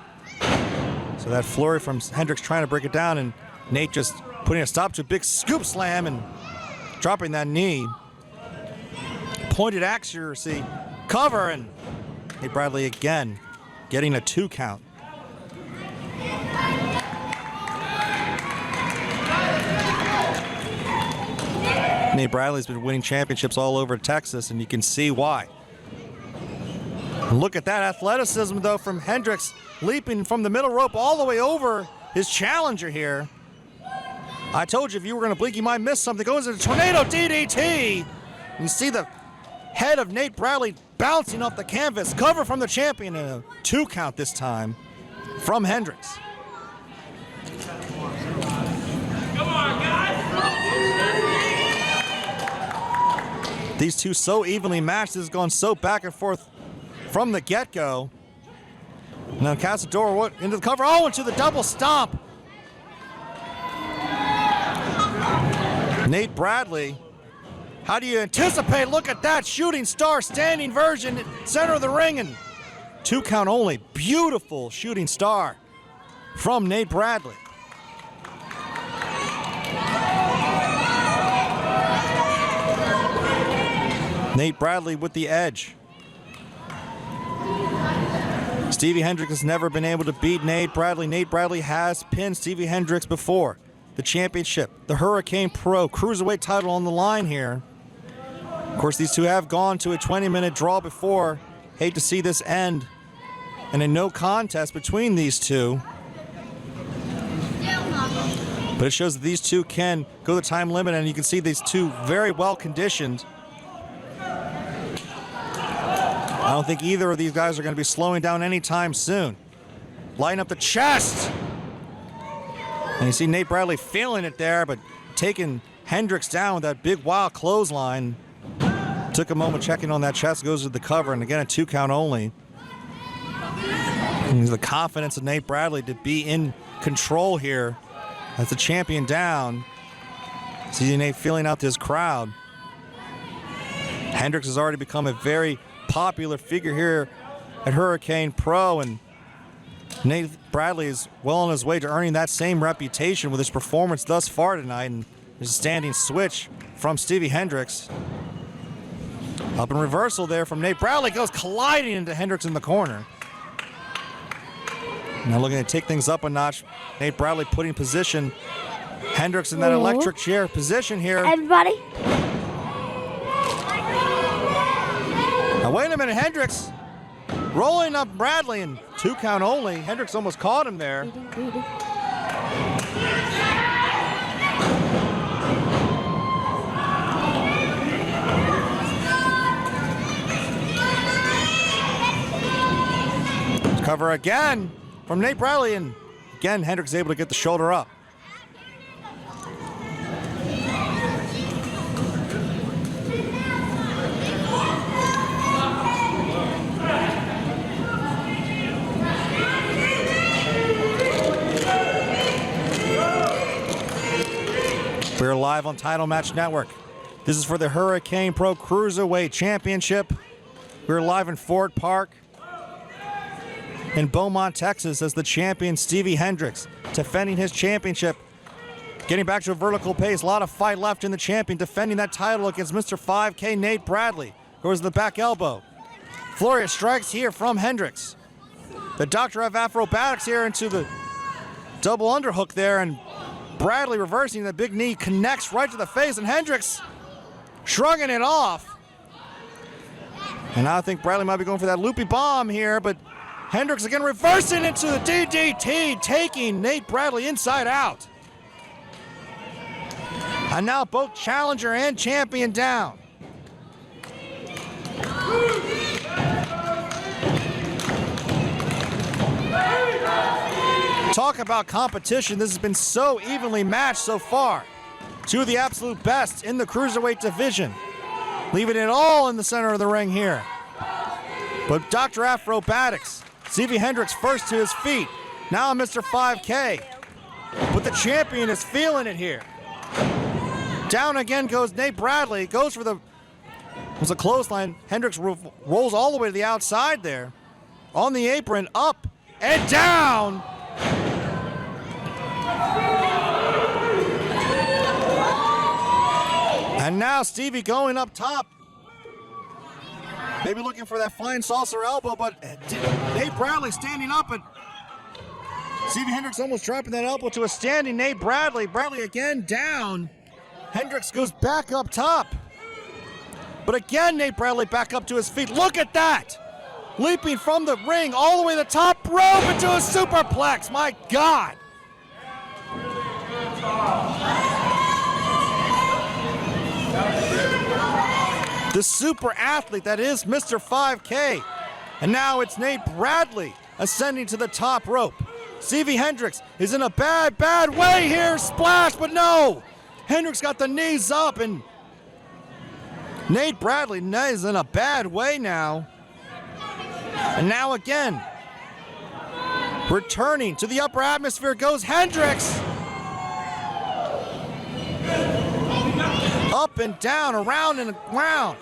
S2: so that flurry from Hendrix trying to break it down, and Nate just putting a stop to a big scoop slam and dropping that knee. Pointed accuracy, cover, and Nate Bradley again getting a 2 count. Nate Bradley's been winning championships all over Texas, and you can see why. And look at that athleticism, though, from Hendrix, leaping from the middle rope all the way over his challenger here. I told you if you were going to blink, you might miss something. Goes into tornado DDT. You see the head of Nate Bradley bouncing off the canvas. Cover from the champion, and a 2 count this time from Hendrix.
S1: Come on, guys.
S2: These two so evenly matched. This has gone so back and forth from the get-go. Now Cazador into the cover. Oh, into the double stomp. Nate Bradley, how do you anticipate? Look at that shooting star standing version, center of the ring, and 2 count only. Beautiful shooting star from Nate Bradley. Nate Bradley with the edge. Stevie Hendrix has never been able to beat Nate Bradley. Nate Bradley has pinned Stevie Hendrix before. The championship, the Hurricane Pro Cruiserweight title on the line here. Of course, these two have gone to a 20-minute draw before. hate to see this end in a no contest between these two. But it shows that these two can go the time limit, and you can see these two very well conditioned. I don't think either of these guys are going to be slowing down anytime soon. Line up the chest. And you see Nate Bradley feeling it there, but taking Hendrix down with that big wild clothesline. Took a moment checking on that chest, goes to the cover, and again a 2 count only. And the confidence of Nate Bradley to be in control here. As the champion down. See Nate feeling out this crowd. Hendrix has already become a very popular figure here at Hurricane Pro, and Nate Bradley is well on his way to earning that same reputation with his performance thus far tonight. And there's a standing switch from Stevie Hendrix. Up in reversal there from Nate Bradley, goes colliding into Hendrix in the corner. Now looking to take things up a notch. Nate Bradley putting position. Hendrix in that electric chair position here.
S4: Everybody.
S2: Now wait a minute, Hendrix rolling up Bradley and 2 count only. Hendrix almost caught him there. Cover again from Nate Bradley, and again Hendrix is able to get the shoulder up. We're live on Title Match Network. This is for the Hurricane Pro Cruiserweight Championship. We're live in Fort Park in Beaumont, Texas, as the champion Stevie Hendrix defending his championship. Getting back to a vertical pace, a lot of fight left in the champion, defending that title against Mr. 5K Nate Bradley. Goes to the back elbow. Flurry of strikes here from Hendrix. The Doctor of Acrobatics here into the double underhook there, and Bradley reversing the big knee, connects right to the face, and Hendrix shrugging it off. And I think Bradley might be going for that loopy bomb here, but Hendrix again reversing into the DDT, taking Nate Bradley inside out. And now both challenger and champion down. Talk about competition. This has been so evenly matched so far. Two of the absolute best in the Cruiserweight division. Leaving it all in the center of the ring here. But Dr. Acrobatics, Stevie Hendrix first to his feet. Now Mr. 5K. But the champion is feeling it here. Down again goes Nate Bradley. Goes for the, was a clothesline. Hendrix rolls all the way to the outside there. On the apron, up and down. And now Stevie going up top. Maybe looking for that flying saucer elbow, but Nate Bradley standing up, and Stevie Hendrix almost dropping that elbow to a standing Nate Bradley. Bradley again down. Hendrix goes back up top. But again, Nate Bradley back up to his feet. Look at that. Leaping from the ring all the way to the top rope into a superplex. My God. The super athlete that is Mr. 5K. And now it's Nate Bradley ascending to the top rope. Stevie Hendrix is in a bad way here. Splash, but no. Hendrix got the knees up, and Nate Bradley is in a bad way now. And now again, returning to the upper atmosphere goes Hendrix. Up and down, around and around.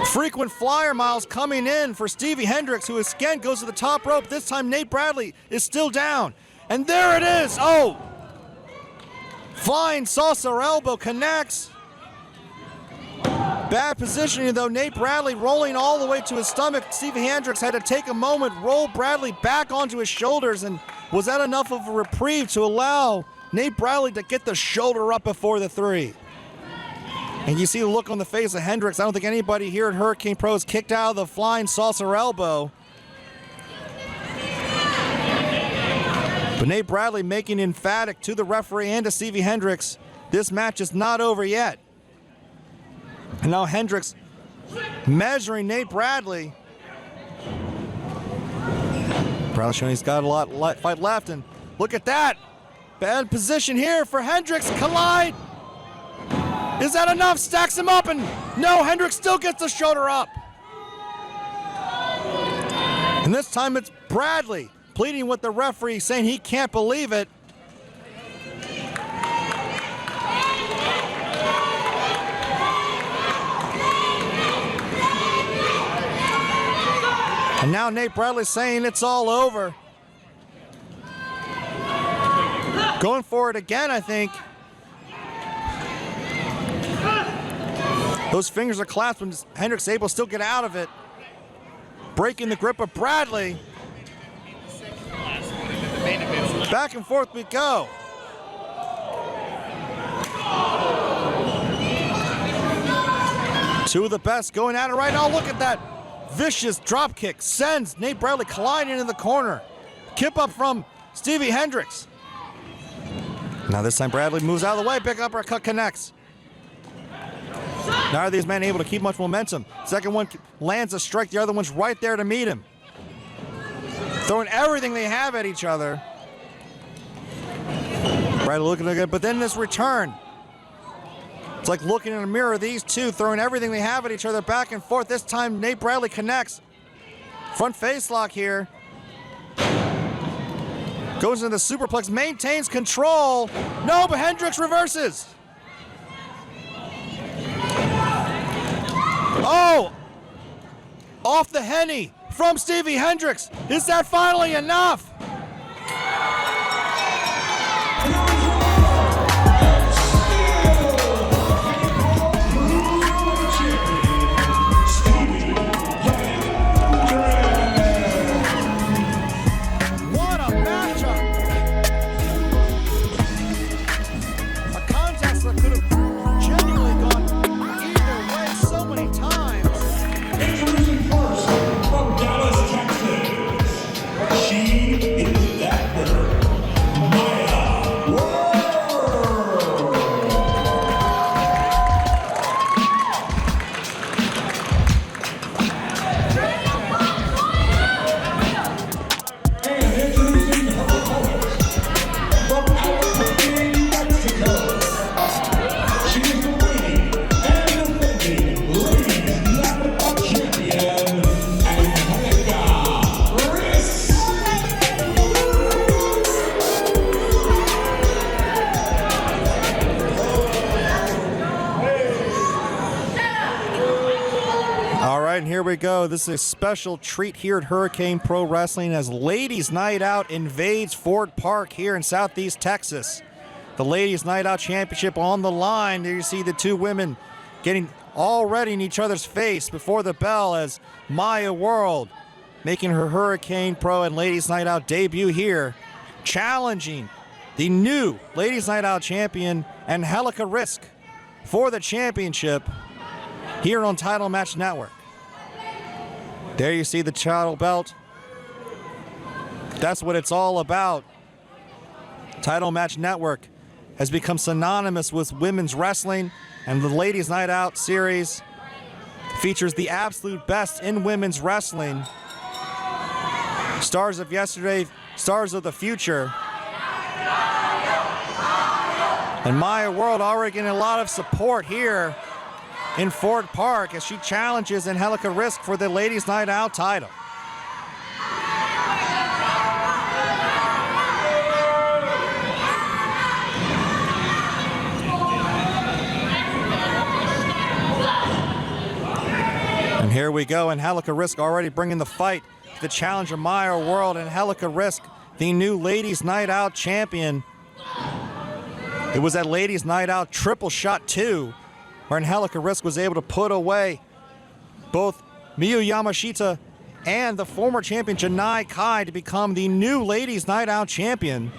S2: Frequent flyer miles coming in for Stevie Hendrix, who again goes to the top rope. This time Nate Bradley is still down. And there it is. Oh! Flying saucer elbow connects. Bad positioning though. Nate Bradley rolling all the way to his stomach. Stevie Hendrix had to take a moment, roll Bradley back onto his shoulders, and was that enough of a reprieve to allow Nate Bradley to get the shoulder up before the 3? And you see the look on the face of Hendrix. I don't think anybody here at Hurricane Pro is kicked out of the flying saucer elbow. But Nate Bradley making emphatic to the referee and to Stevie Hendrix, this match is not over yet. And now Hendrix measuring Nate Bradley. Bradley showing he's got a lot of fight left, and look at that. Bad position here for Hendrix. Collide. Is that enough? Stacks him up, and no, Hendrix still gets the shoulder up. And this time it's Bradley pleading with the referee, saying he can't believe it. And now Nate Bradley saying it's all over. Going for it again, I think. Those fingers are clasped when Hendrix able to still get out of it. Breaking the grip of Bradley. Back and forth we go. Two of the best going at it right now. Look at that vicious drop kick. Sends Nate Bradley colliding into the corner. Kip up from Stevie Hendrix. Now this time Bradley moves out of the way. Big uppercut connects. Now are these men able to keep much momentum? Second one lands a strike. The other one's right there to meet him. Throwing everything they have at each other. Bradley looking good, but then this return. It's like looking in a mirror. These two throwing everything they have at each other back and forth. This time Nate Bradley connects. Front face lock here. Goes into the superplex, maintains control. No, but Hendrix reverses. Oh! Off the Henny from Stevie Hendrix. Is that finally enough? Here we go. This is a special treat here at Hurricane Pro Wrestling as Ladies Night Out invades Ford Park here in Southeast Texas. The Ladies Night Out Championship on the line. There you see the two women getting already in each other's face before the bell as Maya World making her Hurricane Pro and Ladies Night Out debut here, challenging the new Ladies Night Out champion Angelica Risk for the championship here on Title Match Network. There you see the title belt. That's what it's all about. Title Match Network has become synonymous with women's wrestling, and the Ladies Night Out series features the absolute best in women's wrestling. Stars of yesterday, stars of the future. And Maya World already getting a lot of support here in Ford Park as she challenges Angelica Risk for the Ladies Night Out title. And here we go, Angelica Risk already bringing the fight. The challenger Maya World, Angelica Risk, the new Ladies Night Out champion. It was at Ladies Night Out Triple Shot 2 where Angelica Risk was able to put away both Miyu Yamashita and the former champion Janai Kai to become the new Ladies Night Out champion.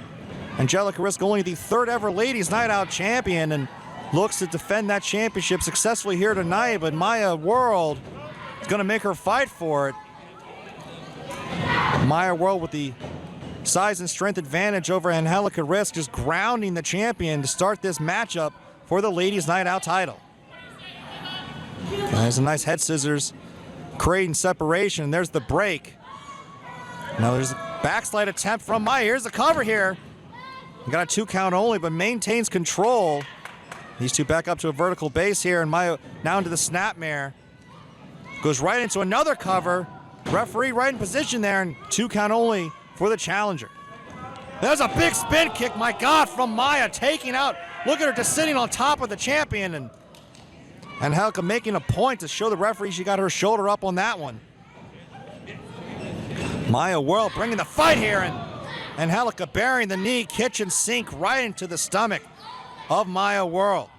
S2: Angelica Risk only the third ever Ladies Night Out champion, and looks to defend that championship successfully here tonight, but Maya World is going to make her fight for it. Maya World with the size and strength advantage over Angelica Risk, just grounding the champion to start this matchup for the Ladies Night Out title. There's a nice head scissors, creating separation. There's the break. Now there's a backslide attempt from Maya. Here's the cover here. Got a 2 count only, but maintains control. These two back up to a vertical base here, and Maya now into the snapmare. Goes right into another cover. Referee right in position there, and 2 count only for the challenger. There's a big spin kick, my God, from Maya, taking out. Look at her just sitting on top of the champion, and Angelica making a point to show the referee she got her shoulder up on that one. Maya World bringing the fight here, and Angelica burying the knee, kitchen sink right into the stomach of Maya World.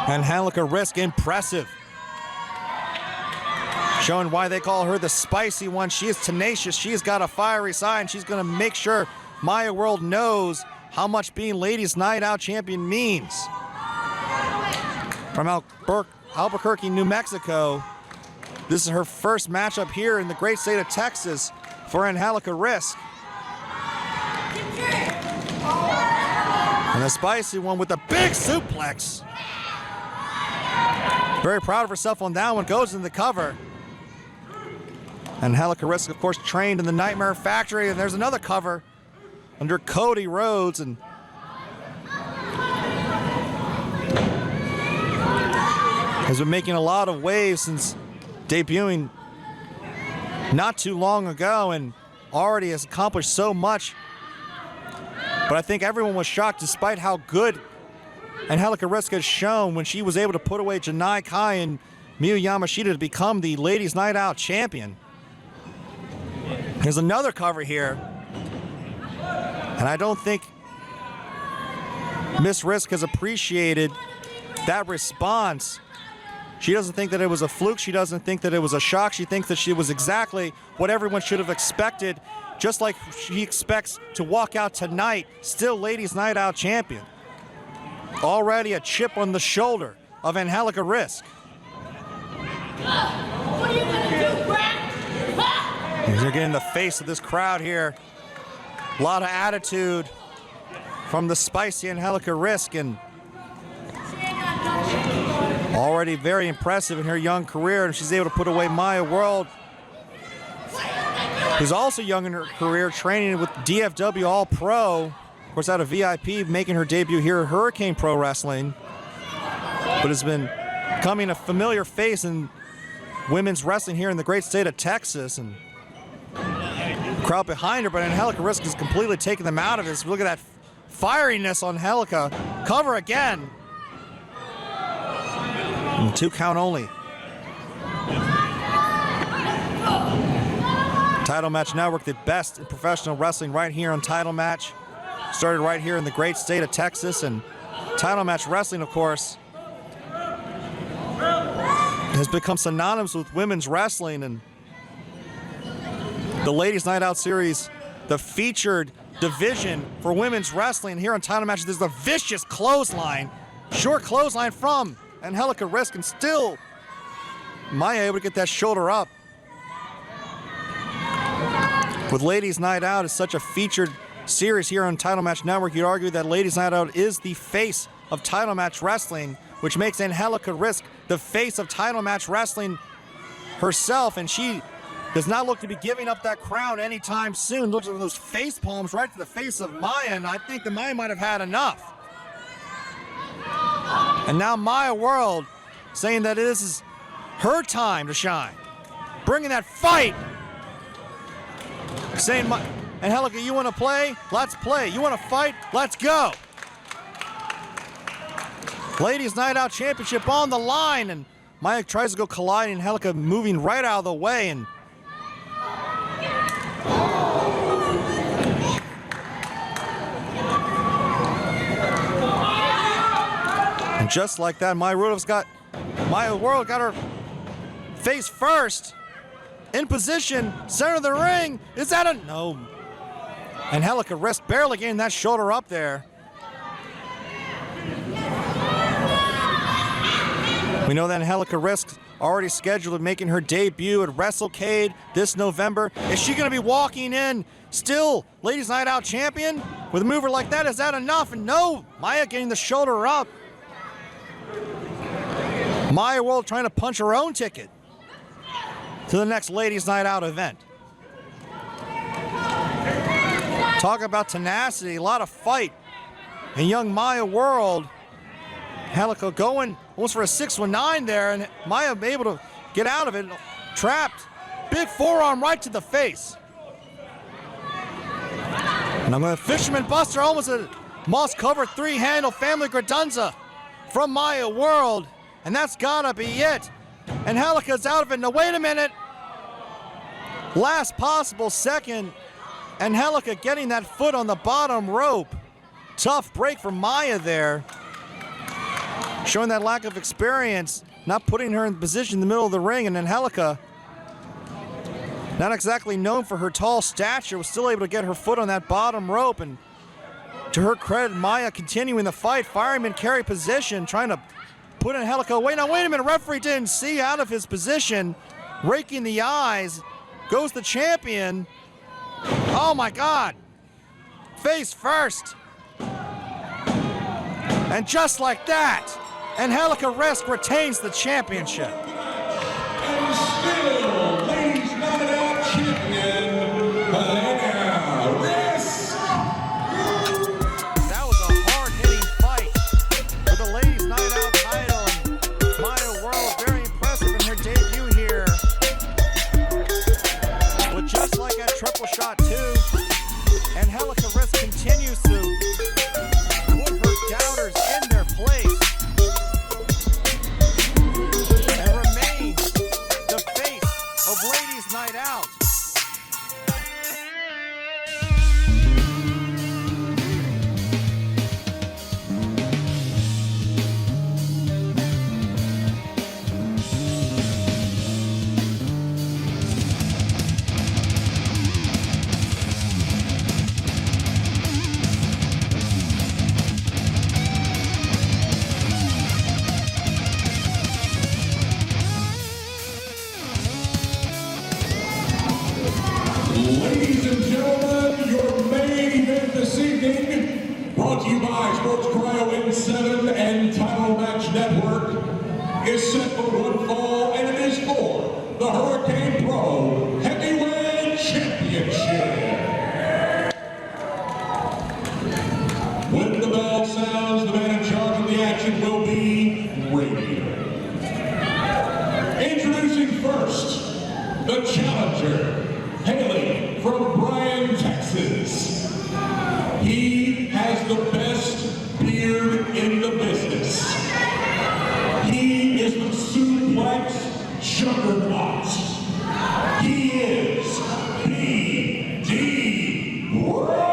S2: Angelica Risk, impressive. Showing why they call her the spicy one. She is tenacious. She's got a fiery side. She's going to make sure Maya World knows how much being Ladies Night Out champion means. From Albuquerque, New Mexico, this is her first matchup here in the great state of Texas for Angelica Risk. And the spicy one with the big suplex. Very proud of herself on that one. Goes in the cover. Angelica Risk, of course, trained in the Nightmare Factory, and there's another cover under Cody Rhodes, and has been making a lot of waves since debuting not too long ago, and already has accomplished so much. But I think everyone was shocked, despite how good Angelica Risk has shown when she was able to put away Janai Kai and Miyu Yamashita to become the Ladies Night Out champion. There's another cover here, and I don't think Miss Risk has appreciated that response. She doesn't think that it was a fluke. She doesn't think that it was a shock. She thinks that she was exactly what everyone should have expected, just like she expects to walk out tonight, still Ladies Night Out champion. Already a chip on the shoulder of Angelica Risk.
S1: What are you gonna do, Brad?
S2: They're getting the face of this crowd here. A lot of attitude from the spicy Angelica Risk, and already very impressive in her young career, and she's able to put away Maya World, who's also young in her career, training with DFW All-Pro, of course out of VIP, making her debut here at Hurricane Pro Wrestling, but has been becoming a familiar face in women's wrestling here in the great state of Texas, and crowd behind her, but Angelica Risk is completely taking them out of this. Look at that fieriness on Angelica. Cover again. And 2 count only. Title Match Network, the best in professional wrestling right here on Title Match. Started right here in the great state of Texas, and Title Match Wrestling, of course, has become synonymous with women's wrestling, and the Ladies Night Out Series, the featured division for women's wrestling here on Title Match. There's a vicious clothesline, short clothesline from Angelica Risk, and still Maya able to get that shoulder up. With Ladies Night Out is such a featured series here on Title Match Network, you'd argue that Ladies Night Out is the face of Title Match Wrestling, which makes Angelica Risk the face of Title Match Wrestling herself, and she does not look to be giving up that crown anytime soon. Looks at those face palms right to the face of Maya, and I think that Maya might have had enough. And now Maya World saying that this is her time to shine. Bringing that fight. Saying, Angelica, you want to play? Let's play. You want to fight? Let's go. Ladies Night Out Championship on the line, and Maya tries to go collide, and Angelica moving right out of the way, and just like that, Maya World got her face first, in position, center of the ring. Is that a no? Angelica Risk barely getting that shoulder up there. We know that Angelica Risk's already scheduled at making her debut at WrestleCade this November. Is she going to be walking in still Ladies Night Out champion? With a mover like that, is that enough? And no, Maya getting the shoulder up. Maya World trying to punch her own ticket to the next Ladies Night Out event. Talk about tenacity, a lot of fight in young Maya World. Angelica going almost for a 619 there, and Maya able to get out of it, trapped. Big forearm right to the face. And I'm going to Fisherman Buster, almost a moss cover 3-handle family Gradunza from Maya World. And that's gotta be it. Angelica's out of it. Now wait a minute. Last possible second. Angelica getting that foot on the bottom rope. Tough break from Maya there. Showing that lack of experience, not putting her in position in the middle of the ring, and Angelica, not exactly known for her tall stature, was still able to get her foot on that bottom rope, and to her credit, Maya continuing the fight, fireman carry position, trying to put Angelica away. Now wait a minute, referee didn't see out of his position, raking the eyes, goes the champion. Oh my God, face first. And just like that, Angelica Risk retains the championship.
S3: And still, Ladies Night Out champion, Angelica Risk.
S2: That was a hard-hitting fight for the Ladies Night Out title. And Maya World very impressive in her debut here. But just like at Triple Shot 2, Angelica Risk continues to put her doubters in their place and remains the face of Ladies Night Out.
S3: Ladies and gentlemen, your main event this evening, brought to you by Sports Cryo N7 and Title Match Network, is set for one fall, and it is for the Hurricane Pro Heavyweight Championship. When the bell sounds, the man in charge of the action will be radio. Introducing first, the challenger, hailing from Bryan, Texas. He has the best beard in the business. He is the suplex juggernaut. He is B.D. Brawley.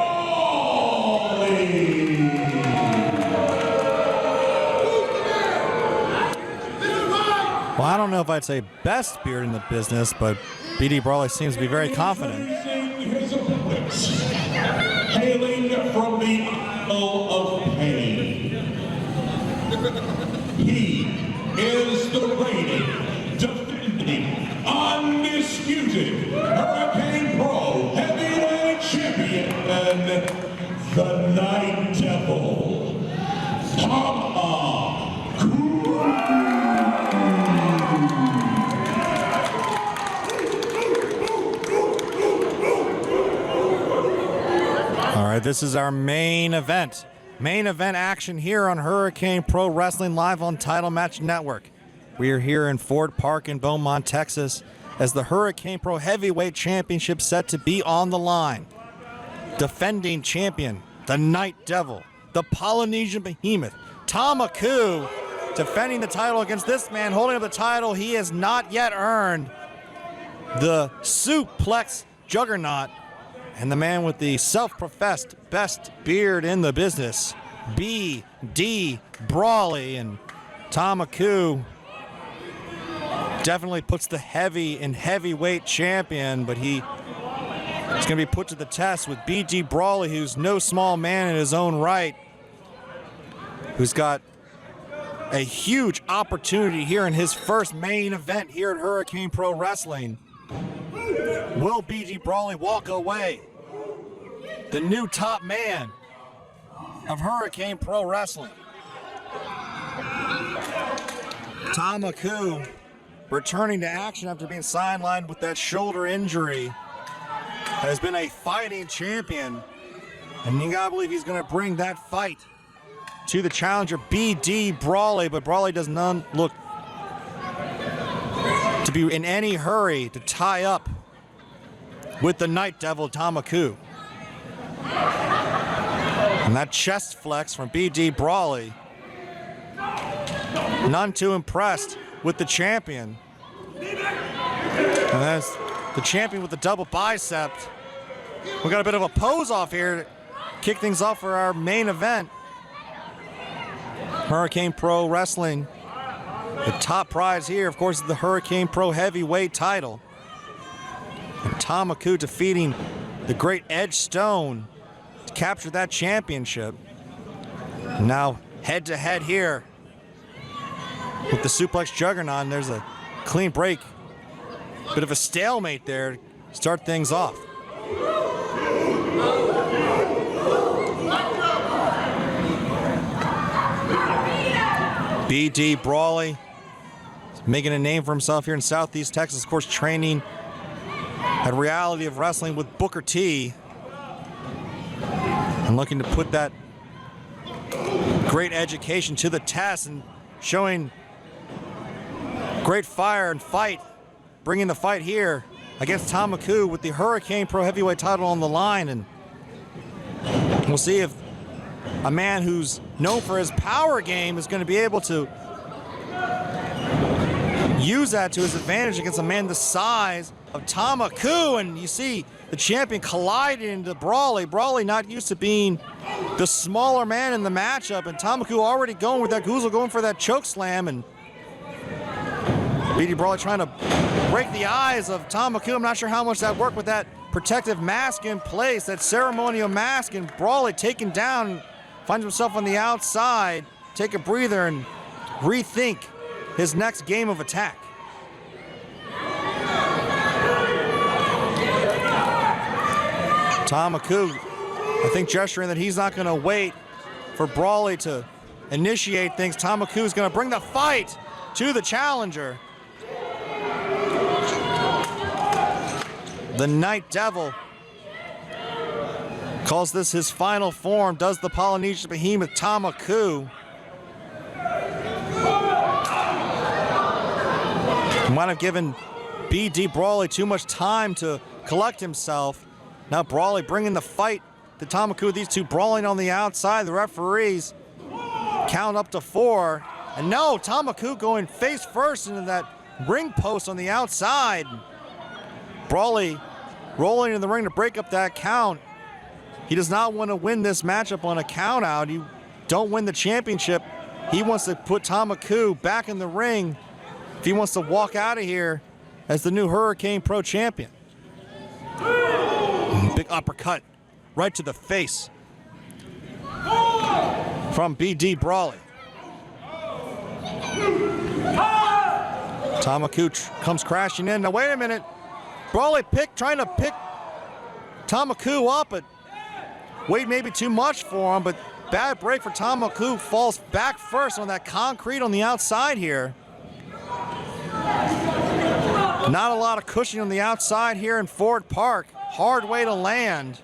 S2: Well, I don't know if I'd say best beard in the business, but B.D. Brawley seems to be very confident.
S3: His opponents, hailing from the Isle of Pain. He is the reigning, defending, undisputed Hurricane Pro Heavyweight Champion, the Night Devil, Tama, Krew.
S2: All right, this is our main event. Main event action here on Hurricane Pro Wrestling live on Title Match Network. We are here in Ford Park in Beaumont, Texas, as the Hurricane Pro Heavyweight Championship set to be on the line. Defending champion, the Night Devil, the Polynesian Behemoth, Tama Krew, defending the title against this man holding up the title he has not yet earned, the suplex juggernaut, and the man with the self-professed best beard in the business, B.D. Brawley. And Tama Krew definitely puts the heavy and heavyweight champion, but he is going to be put to the test with B.D. Brawley, who's no small man in his own right, who's got a huge opportunity here in his first main event here at Hurricane Pro Wrestling. Will B.D. Brawley walk away the new top man of Hurricane Pro Wrestling? Tama Krew returning to action after being sidelined with that shoulder injury, has been a fighting champion, and you gotta believe he's gonna bring that fight to the challenger B.D. Brawley, but Brawley does not look to be in any hurry to tie up with the Night Devil Tama Krew. And that chest flex from B.D. Brawley, none too impressed with the champion. And that's the champion with the double bicep. We got a bit of a pose off here to kick things off for our main event. Hurricane Pro Wrestling. The top prize here, of course, is the Hurricane Pro Heavyweight title. And Tama Krew defeating the great Edge Stone to capture that championship. Now head-to-head here with the suplex juggernaut. There's a clean break. Bit of a stalemate there to start things off. B.D. Brawley making a name for himself here in Southeast Texas, of course, training at Reality of Wrestling with Booker T, and looking to put that great education to the test and showing great fire and fight, bringing the fight here against Tama Krew with the Hurricane Pro Heavyweight title on the line. And we'll see if a man who's known for his power game is going to be able to use that to his advantage against a man the size of Tama Krew. And you see the champion colliding into Brawley. Brawley not used to being the smaller man in the matchup, and Tama Krew already going with that Goozle, going for that choke slam, and B.D. Brawley trying to break the eyes of Tama Krew. I'm not sure how much that worked with that protective mask in place, that ceremonial mask, and Brawley taken down, finds himself on the outside, take a breather and rethink his next game of attack. Tama Krew, I think, gesturing that he's not going to wait for Brawley to initiate things. Tama Krew is going to bring the fight to the challenger. The Night Devil calls this his final form, does the Polynesian Behemoth Tama Krew. Might have given B.D. Brawley too much time to collect himself. Now Brawley bringing the fight to Tama Krew. These two brawling on the outside. The referees count up to 4. And no, Tama Krew going face first into that ring post on the outside. Brawley rolling in the ring to break up that count. He does not want to win this matchup on a count out. You don't win the championship. He wants to put Tama Krew back in the ring if he wants to walk out of here as the new Hurricane Pro champion. Big uppercut right to the face from B.D. Brawley. Tama Krew comes crashing in. Now wait a minute. Brawley trying to pick Tama Krew up, but weight maybe too much for him, but bad break for Tama Krew. Falls back first on that concrete on the outside here. Not a lot of cushion on the outside here in Ford Park. Hard way to land.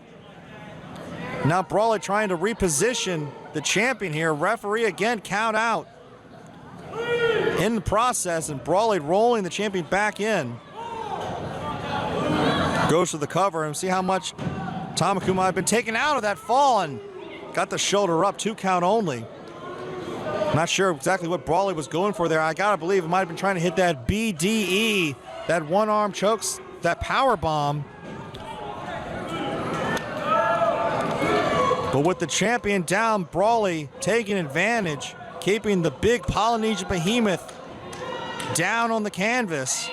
S2: Now Brawley trying to reposition the champion here. Referee again count out in the process, and Brawley rolling the champion back in. Goes to the cover and see how much Tama Krew might have been taken out of that fall, and got the shoulder up, 2 count only. Not sure exactly what Brawley was going for there. I gotta believe it might have been trying to hit that BDE, that one-arm chokes, that power bomb. But with the champion down, Brawley taking advantage, keeping the big Polynesian Behemoth down on the canvas,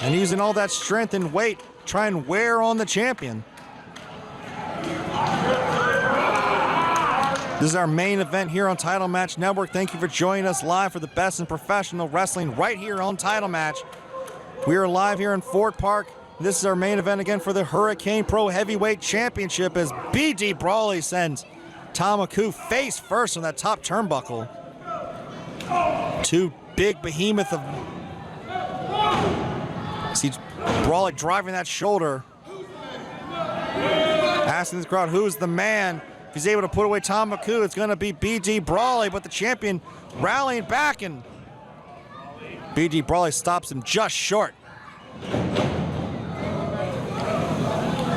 S2: and using all that strength and weight to try and wear on the champion. This is our main event here on Title Match Network. Thank you for joining us live for the best in professional wrestling right here on Title Match. We are live here in Fort Park. This is our main event again for the Hurricane Pro Heavyweight Championship as B.D. Brawley sends Tama face first on that top turnbuckle. Two big behemoth of... See Brawley driving that shoulder. Asking the crowd, who's the man? If he's able to put away Tama, it's going to be B.D. Brawley, but the champion rallying back, and B.D. Brawley stops him just short.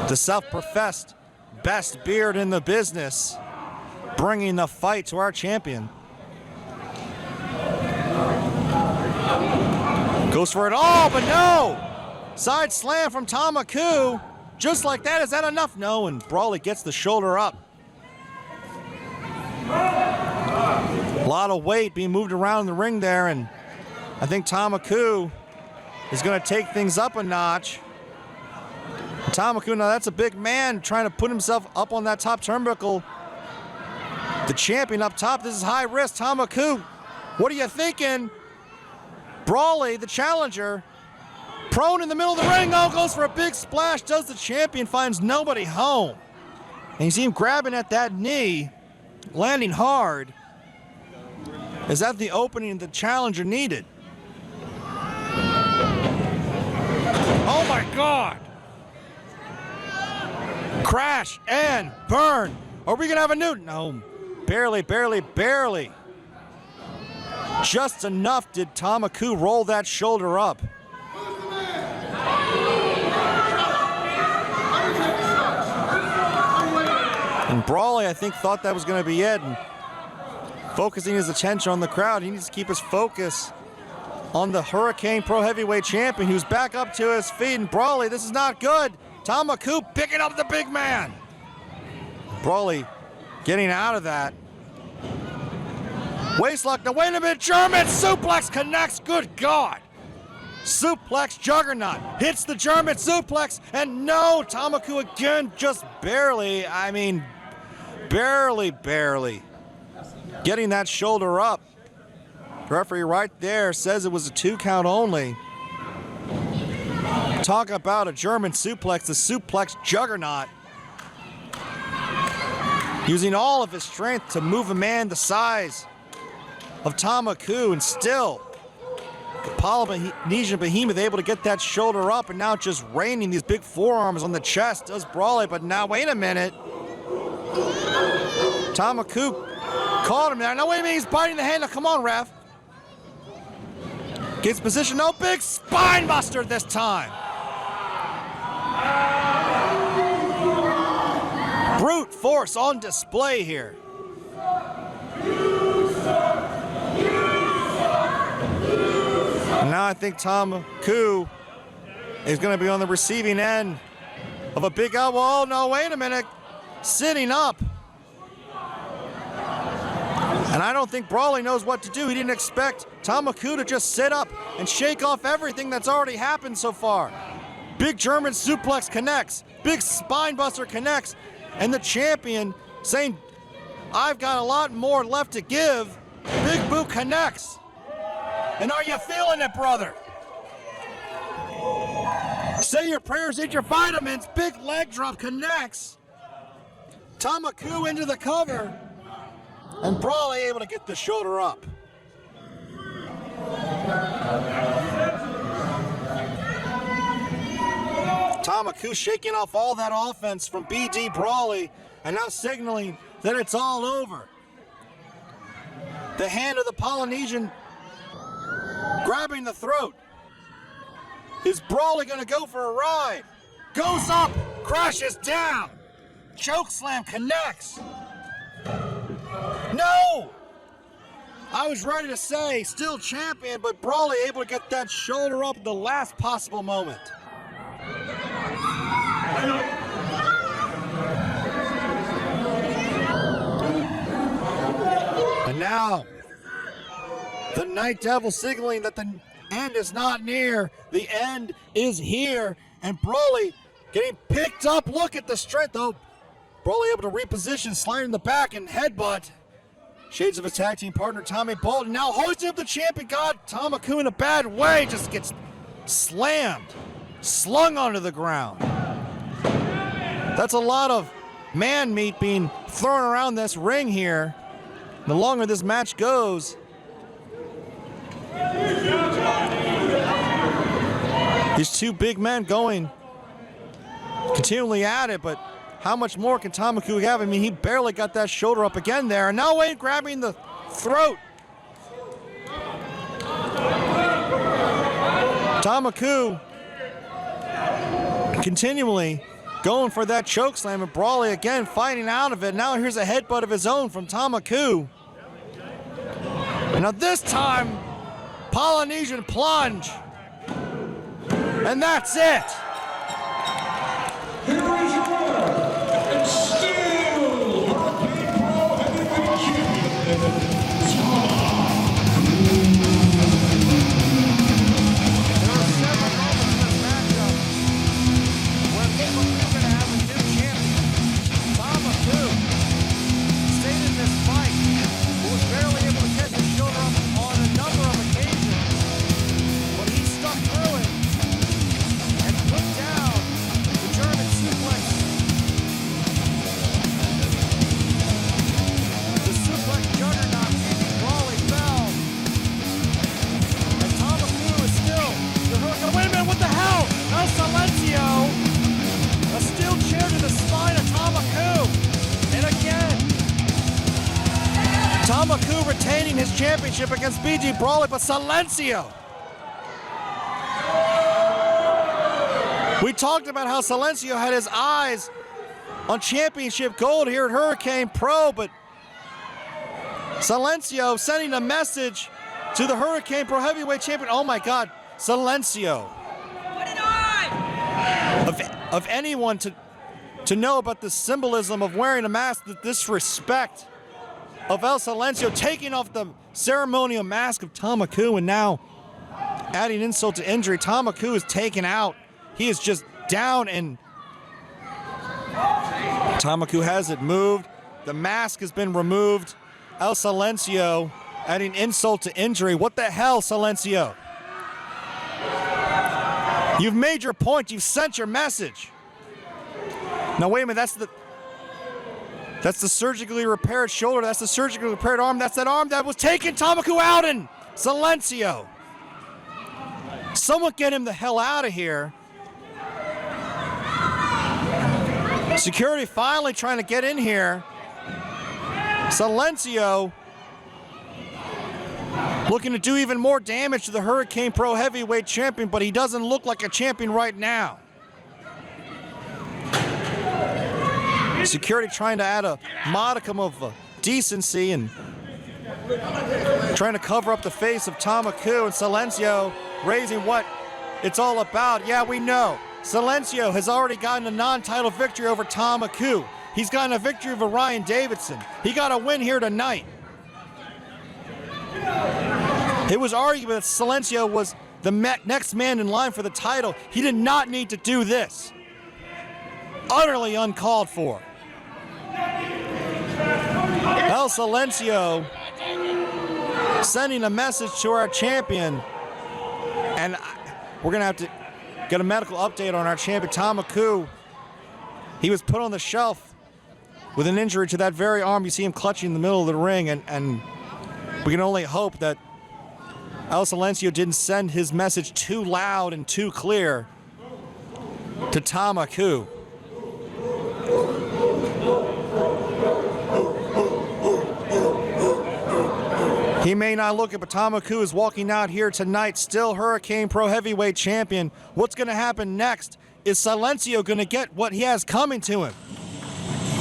S2: The self-professed best beard in the business, bringing the fight to our champion. Goes for it all, but no! Side slam from Tama. Just like that, is that enough? No, and Brawley gets the shoulder up. A lot of weight being moved around in the ring there, and I think Tama is going to take things up a notch. Tama, now that's a big man trying to put himself up on that top turnbuckle. The champion up top, this is high risk. Tama, what are you thinking? Brawley, the challenger, prone in the middle of the ring. Oh, goes for a big splash. Does the champion, finds nobody home. And you see him grabbing at that knee, landing hard. Is that the opening the challenger needed? Oh my God! Crash and burn. Are we gonna have a new? No, barely, barely, barely. Just enough did Tama roll that shoulder up. And Brawley, I think, thought that was going to be it. And focusing his attention on the crowd, he needs to keep his focus on the Hurricane Pro Heavyweight Champion, who's back up to his feet. And Brawley, this is not good. Tama picking up the big man. Brawley getting out of that. Waistlock, now wait a minute, German suplex connects, good God. Suplex juggernaut, hits the German suplex, and no, Tama again, just barely, barely getting that shoulder up. The referee right there says it was a 2 count only. Talk about a German suplex, the suplex juggernaut. Using all of his strength to move a man the size of Tama, and still the Polynesian behemoth able to get that shoulder up, and now just raining these big forearms on the chest does Brawley. But now wait a minute, Tama caught him there. Now wait a minute, he's biting the hand. Now, come on, ref. Gets position, no, big spine buster this time. Brute force on display here. And now I think Tama is going to be on the receiving end of a big elbow. Oh, no, wait a minute. Sitting up. And I don't think Brawley knows what to do. He didn't expect Tama to just sit up and shake off everything that's already happened so far. Big German suplex connects. Big spine buster connects. And the champion saying, I've got a lot more left to give. Big boot connects. And are you feeling it, brother? Say your prayers, eat your vitamins. Big leg drop connects. Tama into the cover. And Brawley able to get the shoulder up. Tama shaking off all that offense from B.D. Brawley and now signaling that it's all over. The hand of the Polynesian grabbing the throat. Is Brawley going to go for a ride? Goes up, crashes down. Choke slam connects. No! I was ready to say still champion, but Brawley able to get that shoulder up at the last possible moment. And now, the Night Devil signaling that the end is not near. The end is here. And Brawley getting picked up. Look at the strength. Oh, Brawley able to reposition, slide in the back and headbutt. Shades of his tag team partner, Tommy Bolton, now hoisting up the champion. God, Tama Krew in a bad way, just gets slammed, slung onto the ground. That's a lot of man meat being thrown around this ring here. The longer this match goes, these two big men going continually at it, but how much more can Tama Krew have? I mean, he barely got that shoulder up again there. And now Wayne grabbing the throat. Tama Krew continually going for that choke slam, and Brawley again fighting out of it. Now here's a headbutt of his own from Tama Krew. And now this time, Polynesian plunge. And that's it.
S3: Here is your winner, and still Hurricane Pro Heavyweight Champion, Tama.
S2: There are several moments in this matchup where people are going to have a new champion. Tama Krew stayed in this fight, but was barely able to get his shoulder up on a number of occasions. But he stuck through it and put down the German suplex. The suplex juggernaut, Brawley fell. And Tama Krew is still. Wait a minute, what the hell? El Silencio. A steel chair to the spine of Tama Krew. And again, Tama Krew retaining his championship against BG Brawley, but Silencio. We talked about how Silencio had his eyes on championship gold here at Hurricane Pro, but Silencio sending a message to the Hurricane Pro Heavyweight Champion. Oh my God, Silencio.
S1: Put it on!
S2: Of anyone to know about the symbolism of wearing a mask, the disrespect of El Silencio taking off the ceremonial mask of Tama Krew, and now adding insult to injury. Tama Krew is taken out. He is just down, and Tama Krew has it moved. The mask has been removed. El Silencio adding insult to injury. What the hell, Silencio? You've made your point. You've sent your message. Now wait a minute. That's the surgically repaired shoulder. That's the surgically repaired arm. That's that arm that was taking Tama Krew out, and Silencio. Someone get him the hell out of here. Security finally trying to get in here. Silencio looking to do even more damage to the Hurricane Pro Heavyweight Champion, but he doesn't look like a champion right now. Security trying to add a modicum of decency and trying to cover up the face of Tama Krew, and Silencio raising what it's all about. Yeah, we know. Silencio has already gotten a non-title victory over Tama Krew. He's gotten a victory over Ryan Davidson. He got a win here tonight. It was argued that Silencio was the next man in line for the title. He did not need to do this. Utterly uncalled for. El Silencio sending a message to our champion, and we're going to have to get a medical update on our champion, Tama Krew. He was put on the shelf with an injury to that very arm. You see him clutching in the middle of the ring, and we can only hope that El Silencio didn't send his message too loud and too clear to Tama Krew. He may not look it, but Tama Krew is walking out here tonight, still Hurricane Pro Heavyweight Champion. What's going to happen next? Is Silencio going to get what he has coming to him?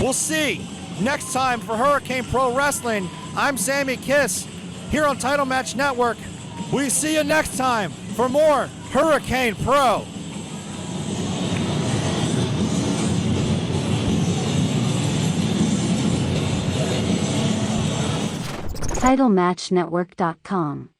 S2: We'll see. Next time for Hurricane Pro Wrestling, I'm Sammy Kiss here on Title Match Network. We see you next time for more Hurricane Pro.
S4: TitleMatchNetwork.com